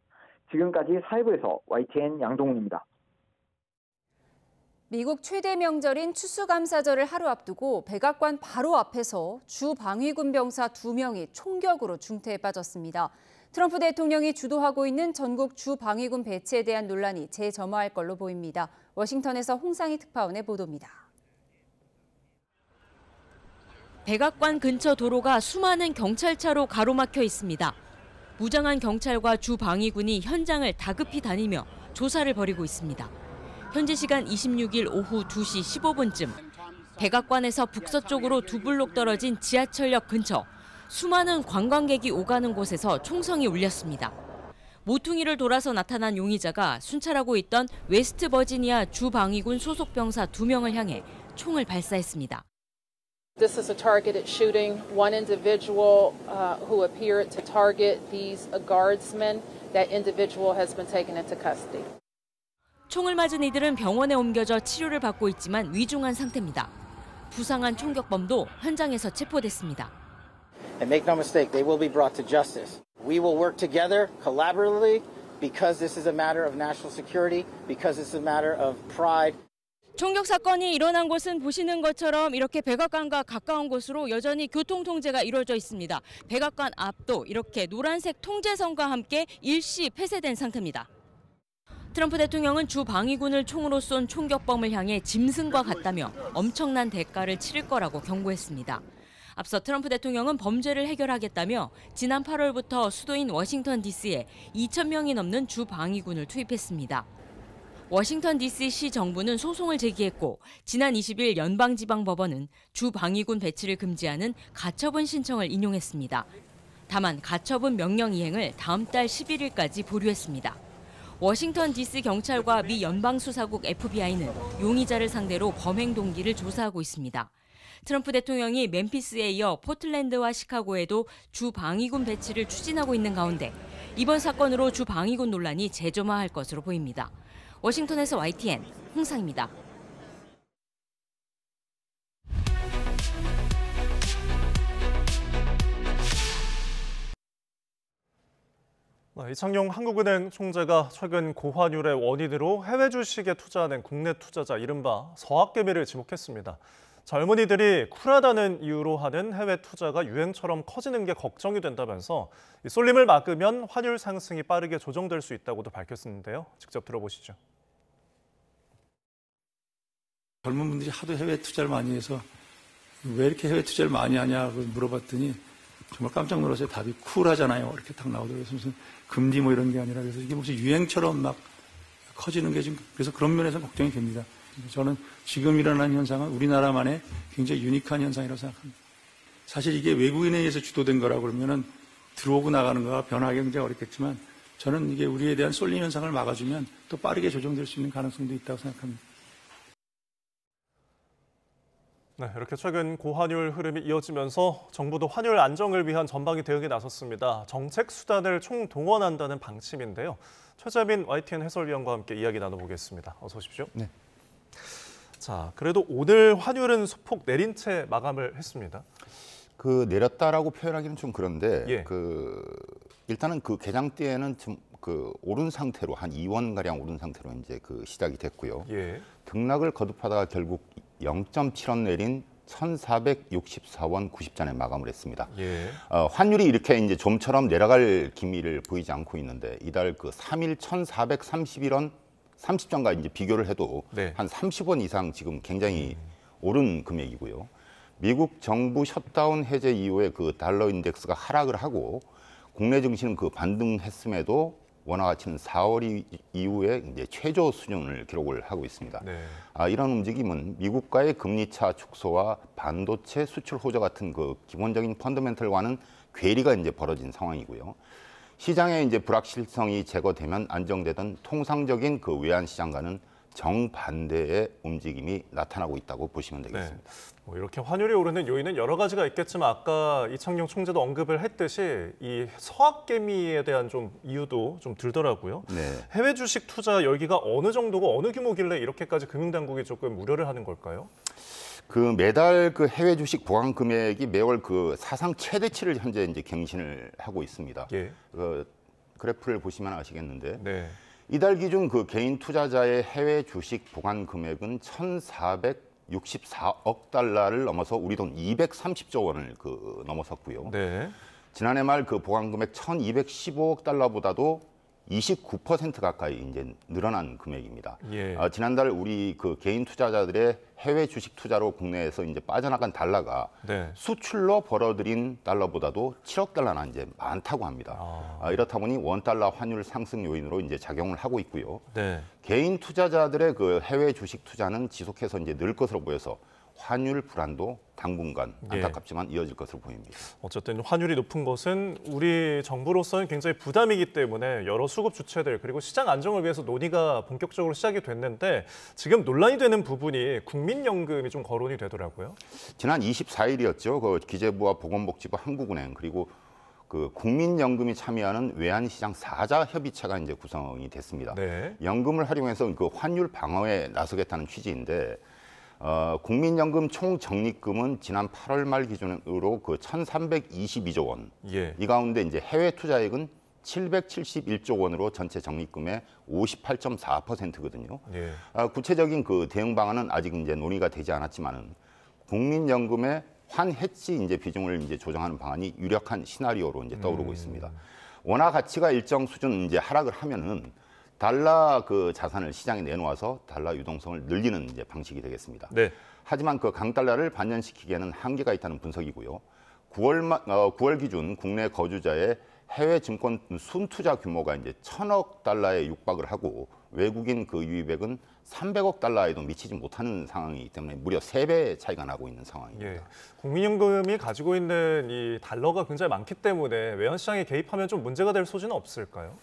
지금까지 사회부에서 YTN 양동훈입니다. 미국 최대 명절인 추수감사절을 하루 앞두고 백악관 바로 앞에서 주 방위군 병사 2명이 총격으로 중태에 빠졌습니다. 트럼프 대통령이 주도하고 있는 전국 주 방위군 배치에 대한 논란이 재점화할 걸로 보입니다. 워싱턴에서 홍상희 특파원의 보도입니다. 백악관 근처 도로가 수많은 경찰차로 가로막혀 있습니다. 무장한 경찰과 주 방위군이 현장을 다급히 다니며 조사를 벌이고 있습니다. 현지 시간 26일 오후 2시 15분쯤 백악관에서 북서쪽으로 2블록 떨어진 지하철역 근처 수많은 관광객이 오가는 곳에서 총성이 울렸습니다. 모퉁이를 돌아서 나타난 용의자가 순찰하고 있던 웨스트 버지니아 주 방위군 소속 병사 2명을 향해 총을 발사했습니다. This is a targeted shooting. One individual who appeared to target these guardsmen, that individual has been taken into custody. 총을 맞은 이들은 병원에 옮겨져 치료를 받고 있지만 위중한 상태입니다. 부상한 총격범도 현장에서 체포됐습니다. And make no mistake, they will be brought to justice. We will work together collaboratively because this is a matter of national security, because it's a matter of pride. 총격 사건이 일어난 곳은 보시는 것처럼 이렇게 백악관과 가까운 곳으로 여전히 교통 통제가 이루어져 있습니다. 백악관 앞도 이렇게 노란색 통제선과 함께 일시 폐쇄된 상태입니다. 트럼프 대통령은 주 방위군을 총으로 쏜 총격범을 향해 짐승과 같다며 엄청난 대가를 치를 거라고 경고했습니다. 앞서 트럼프 대통령은 범죄를 해결하겠다며 지난 8월부터 수도인 워싱턴 DC에 2,000명이 넘는 주 방위군을 투입했습니다. 워싱턴 DC 시 정부는 소송을 제기했고 지난 20일 연방지방법원은 주 방위군 배치를 금지하는 가처분 신청을 인용했습니다. 다만 가처분 명령 이행을 다음 달 11일까지 보류했습니다. 워싱턴 DC 경찰과 미 연방수사국 FBI는 용의자를 상대로 범행 동기를 조사하고 있습니다. 트럼프 대통령이 멤피스에 이어 포틀랜드와 시카고에도 주 방위군 배치를 추진하고 있는 가운데 이번 사건으로 주 방위군 논란이 재점화할 것으로 보입니다. 워싱턴에서 YTN 홍상입니다. 이창용 한국은행 총재가 최근 고환율의 원인으로 해외 주식에 투자하는 국내 투자자 이른바 서학개미를 지목했습니다. 젊은이들이 쿨하다는 이유로 하는 해외 투자가 유행처럼 커지는 게 걱정이 된다면서 쏠림을 막으면 환율 상승이 빠르게 조정될 수 있다고도 밝혔는데요. 직접 들어보시죠. 젊은 분들이 하도 해외 투자를 많이 해서 왜 이렇게 해외 투자를 많이 하냐고 물어봤더니 정말 깜짝 놀랐어요. 답이 쿨하잖아요. 이렇게 딱 나오더라고요. 무슨 금리 뭐 이런 게 아니라 그래서 이게 무슨 유행처럼 막 커지는 게 지금 그래서 그런 면에서 걱정이 됩니다. 저는 지금 일어나는 현상은 우리나라만의 굉장히 유니크한 현상이라고 생각합니다. 사실 이게 외국인에 의해서 주도된 거라고 그러면은 들어오고 나가는 거가 변화하기 굉장히 어렵겠지만 저는 이게 우리에 대한 쏠림 현상을 막아주면 또 빠르게 조정될 수 있는 가능성도 있다고 생각합니다. 네, 이렇게 최근 고환율 흐름이 이어지면서 정부도 환율 안정을 위한 전방위 대응에 나섰습니다. 정책 수단을 총동원한다는 방침인데요. 최재민 YTN 해설위원과 함께 이야기 나눠보겠습니다. 어서 오십시오. 네. 자, 그래도 오늘 환율은 소폭 내린 채 마감을 했습니다. 내렸다라고 표현하기는 좀 그런데 예. 일단은 개장대에는 좀 오른 상태로 한 2원 가량 오른 상태로 이제 시작이 됐고요. 예. 등락을 거듭하다가 결국 0.7원 내린 1,464원 90전에 마감을 했습니다. 예. 환율이 이렇게 이제 좀처럼 내려갈 기미를 보이지 않고 있는데 이달 3일 1,431원 30전과 이제 비교를 해도 네. 한 30원 이상 지금 굉장히 오른 금액이고요. 미국 정부 셧다운 해제 이후에 달러 인덱스가 하락을 하고 국내 증시는 반등했음에도 원화 가치는 4월 이후에 이제 최저 수준을 기록을 하고 있습니다. 네. 이런 움직임은 미국과의 금리차 축소와 반도체 수출 호조 같은 기본적인 펀더멘털과는 괴리가 이제 벌어진 상황이고요. 시장의 이제 불확실성이 제거되면 안정되던 통상적인 외환 시장과는 정반대의 움직임이 나타나고 있다고 보시면 되겠습니다. 뭐 이렇게 환율이 오르는 요인은 여러 가지가 있겠지만 아까 이창용 총재도 언급을 했듯이 이 서학개미에 대한 좀 이유도 좀 들더라고요. 네. 해외 주식 투자 열기가 어느 정도고 어느 규모길래 이렇게까지 금융당국이 조금 우려를 하는 걸까요? 그 매달 그 해외 주식 보관 금액이 매월 그 사상 최대치를 현재 이제 갱신을 하고 있습니다. 예. 그 그래프를 보시면 아시겠는데 네. 이달 기준 그 개인 투자자의 해외 주식 보관 금액은 1,464억 달러를 넘어서 우리 돈 230조 원을 그 넘어섰고요. 네. 지난해 말 그 보관 금액 1,215억 달러보다도 29% 가까이 이제 늘어난 금액입니다. 예. 지난달 우리 그 개인 투자자들의 해외 주식 투자로 국내에서 이제 빠져나간 달러가 네. 수출로 벌어들인 달러보다도 7억 달러나 이제 많다고 합니다. 이렇다 보니 원 달러 환율 상승 요인으로 이제 작용을 하고 있고요. 네. 개인 투자자들의 그 해외 주식 투자는 지속해서 이제 늘 것으로 보여서 환율 불안도 당분간 안타깝지만 이어질 것으로 보입니다. 어쨌든 환율이 높은 것은 우리 정부로서는 굉장히 부담이기 때문에 여러 수급 주체들 그리고 시장 안정을 위해서 논의가 본격적으로 시작이 됐는데 지금 논란이 되는 부분이 국민연금이 좀 거론이 되더라고요. 지난 24일이었죠. 그 기재부와 보건복지부, 한국은행 그리고 그 국민연금이 참여하는 외환시장 4자 협의체가 이제 구성이 됐습니다. 네. 연금을 활용해서 그 환율 방어에 나서겠다는 취지인데. 국민연금 총 적립금은 지난 8월 말 기준으로 그 1,322조 원. 예. 이 가운데 이제 해외 투자액은 771조 원으로 전체 적립금의 58.4%거든요. 예. 구체적인 그 대응 방안은 아직 이제 논의가 되지 않았지만은 국민연금의 환해지 이제 비중을 이제 조정하는 방안이 유력한 시나리오로 이제 떠오르고 있습니다. 원화 가치가 일정 수준 이제 하락을 하면은 달러 그 자산을 시장에 내놓아서 달러 유동성을 늘리는 이제 방식이 되겠습니다. 네. 하지만 그 강달러를 반전시키기에는 한계가 있다는 분석이고요. 9월 기준 국내 거주자의 해외 증권 순투자 규모가 이제 1,000억 달러에 육박을 하고 외국인 그 유입액은 300억 달러에도 미치지 못하는 상황이기 때문에 무려 3배 차이가 나고 있는 상황입니다. 예. 국민연금이 가지고 있는 이 달러가 굉장히 많기 때문에 외환시장에 개입하면 좀 문제가 될 소지는 없을까요?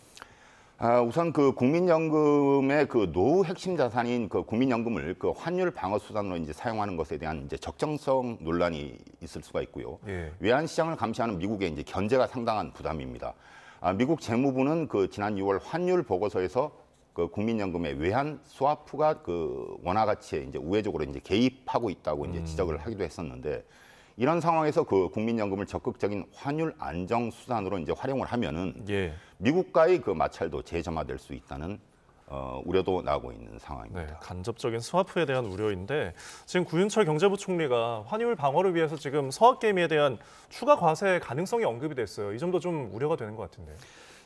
우선 그 국민연금의 그 노후 핵심 자산인 그 국민연금을 그 환율 방어 수단으로 이제 사용하는 것에 대한 이제 적정성 논란이 있을 수가 있고요. 예. 외환 시장을 감시하는 미국의 이제 견제가 상당한 부담입니다. 미국 재무부는 그 지난 6월 환율 보고서에서 그 국민연금의 외환 스와프가 그 원화 가치에 이제 우회적으로 이제 개입하고 있다고 이제 지적을 하기도 했었는데. 이런 상황에서 그 국민연금을 적극적인 환율 안정 수단으로 이제 활용을 하면은 미국과의 그 마찰도 재점화될 수 있다는 우려도 나오고 있는 상황입니다. 네, 간접적인 스와프에 대한 우려인데 지금 구윤철 경제부총리가 환율 방어를 위해서 지금 서학개미에 대한 추가 과세 가능성이 언급이 됐어요. 이 점도 좀 우려가 되는 것 같은데요.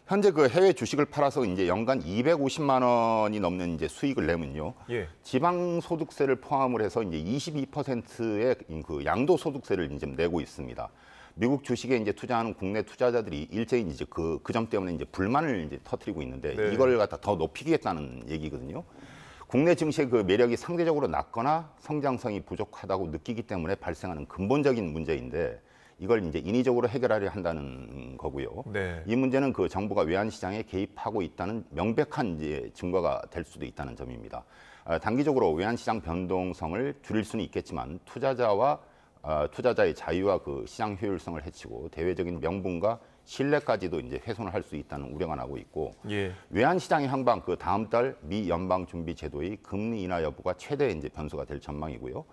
현재 그 해외 주식을 팔아서 이제 연간 250만 원이 넘는 이제 수익을 내면요. 예. 지방소득세를 포함을 해서 이제 22%의 그 양도소득세를 이제 내고 있습니다. 미국 주식에 이제 투자하는 국내 투자자들이 일제히 이제 그 점 때문에 이제 불만을 이제 터뜨리고 있는데 네. 이걸 갖다 더 높이겠다는 얘기거든요. 국내 증시의 그 매력이 상대적으로 낮거나 성장성이 부족하다고 느끼기 때문에 발생하는 근본적인 문제인데 이걸 이제 인위적으로 해결하려 한다는 거고요. 네. 이 문제는 그 정부가 외환 시장에 개입하고 있다는 명백한 이제 증거가 될 수도 있다는 점입니다. 단기적으로 외환 시장 변동성을 줄일 수는 있겠지만 투자자의 자유와 그 시장 효율성을 해치고 대외적인 명분과 신뢰까지도 이제 훼손을 할 수 있다는 우려가 나고 있고 외환 시장의 향방 그 다음 달 미 연방 준비 제도의 금리 인하 여부가 최대 이제 변수가 될 전망이고요.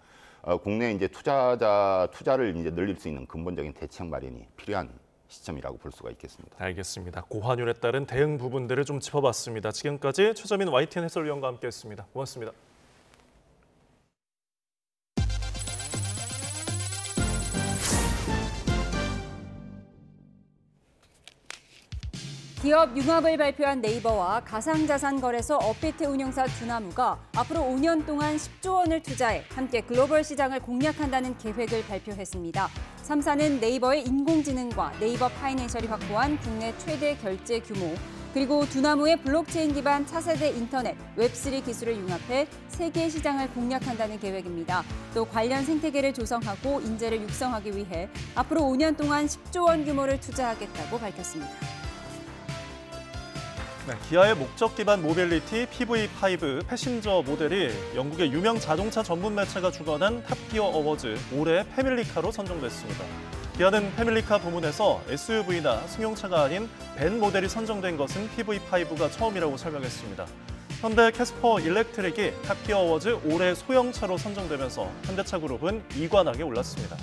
국내 이제 투자를 이제 늘릴 수 있는 근본적인 대책 마련이 필요한 시점이라고 볼 수가 있겠습니다. 알겠습니다. 고환율에 따른 대응 부분들을 좀 짚어봤습니다. 지금까지 최저민 YTN 해설위원과 함께했습니다. 고맙습니다. 기업 융합을 발표한 네이버와 가상자산 거래소 업비트 운영사 두나무가 앞으로 5년 동안 10조 원을 투자해 함께 글로벌 시장을 공략한다는 계획을 발표했습니다. 3사는 네이버의 인공지능과 네이버 파이낸셜이 확보한 국내 최대 결제 규모, 그리고 두나무의 블록체인 기반 차세대 인터넷, 웹3 기술을 융합해 세계 시장을 공략한다는 계획입니다. 또 관련 생태계를 조성하고 인재를 육성하기 위해 앞으로 5년 동안 10조 원 규모를 투자하겠다고 밝혔습니다. 네, 기아의 목적 기반 모빌리티 PV5 패신저 모델이 영국의 유명 자동차 전문 매체가 주관한 탑기어 어워즈 올해 패밀리카로 선정됐습니다. 기아는 패밀리카 부문에서 SUV나 승용차가 아닌 벤 모델이 선정된 것은 PV5가 처음이라고 설명했습니다. 현대 캐스퍼 일렉트릭이 탑기어 어워즈 올해 소형차로 선정되면서 현대차 그룹은 2관왕에 올랐습니다.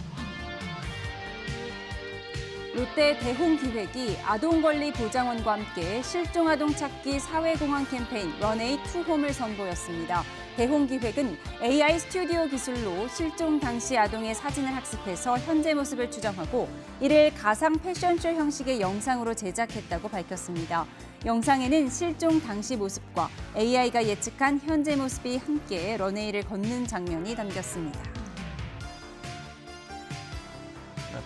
롯데 대홍기획이 아동권리보장원과 함께 실종아동 찾기 사회공헌 캠페인 런웨이 투 홈을 선보였습니다. 대홍기획은 AI 스튜디오 기술로 실종 당시 아동의 사진을 학습해서 현재 모습을 추정하고 이를 가상 패션쇼 형식의 영상으로 제작했다고 밝혔습니다. 영상에는 실종 당시 모습과 AI가 예측한 현재 모습이 함께 런웨이를 걷는 장면이 담겼습니다.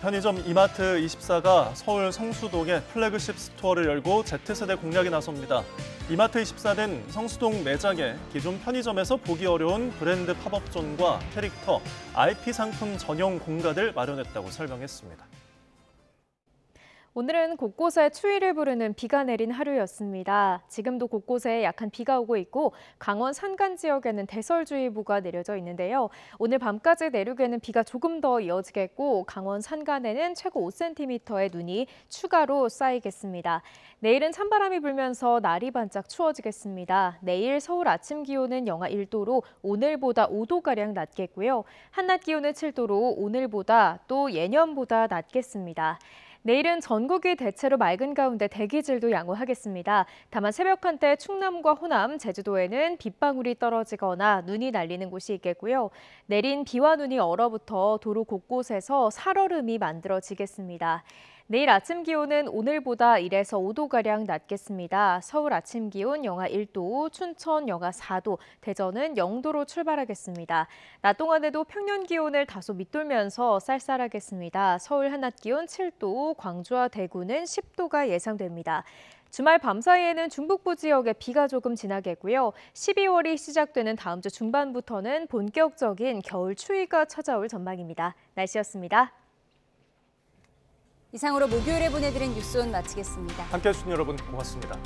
편의점 이마트24가 서울 성수동에 플래그십 스토어를 열고 Z세대 공략에 나섭니다. 이마트24는 성수동 매장에 기존 편의점에서 보기 어려운 브랜드 팝업존과 캐릭터, IP 상품 전용 공간을 마련했다고 설명했습니다. 오늘은 곳곳에 추위를 부르는 비가 내린 하루였습니다. 지금도 곳곳에 약한 비가 오고 있고 강원 산간 지역에는 대설주의보가 내려져 있는데요. 오늘 밤까지 내륙에는 비가 조금 더 이어지겠고 강원 산간에는 최고 5cm의 눈이 추가로 쌓이겠습니다. 내일은 찬바람이 불면서 날이 반짝 추워지겠습니다. 내일 서울 아침 기온은 영하 1도로 오늘보다 5도가량 낮겠고요. 한낮 기온은 7도로 오늘보다 또 예년보다 낮겠습니다. 내일은 전국이 대체로 맑은 가운데 대기질도 양호하겠습니다. 다만 새벽 한때 충남과 호남, 제주도에는 빗방울이 떨어지거나 눈이 날리는 곳이 있겠고요. 내린 비와 눈이 얼어붙어 도로 곳곳에서 살얼음이 만들어지겠습니다. 내일 아침 기온은 오늘보다 1에서 5도가량 낮겠습니다. 서울 아침 기온 영하 1도, 춘천 영하 4도, 대전은 0도로 출발하겠습니다. 낮 동안에도 평년 기온을 다소 밑돌면서 쌀쌀하겠습니다. 서울 한낮 기온 7도, 광주와 대구는 10도가 예상됩니다. 주말 밤사이에는 중북부 지역에 비가 조금 지나겠고요. 12월이 시작되는 다음 주 중반부터는 본격적인 겨울 추위가 찾아올 전망입니다. 날씨였습니다. 이상으로 목요일에 보내드린 뉴스온 마치겠습니다. 함께해 주신 여러분 고맙습니다.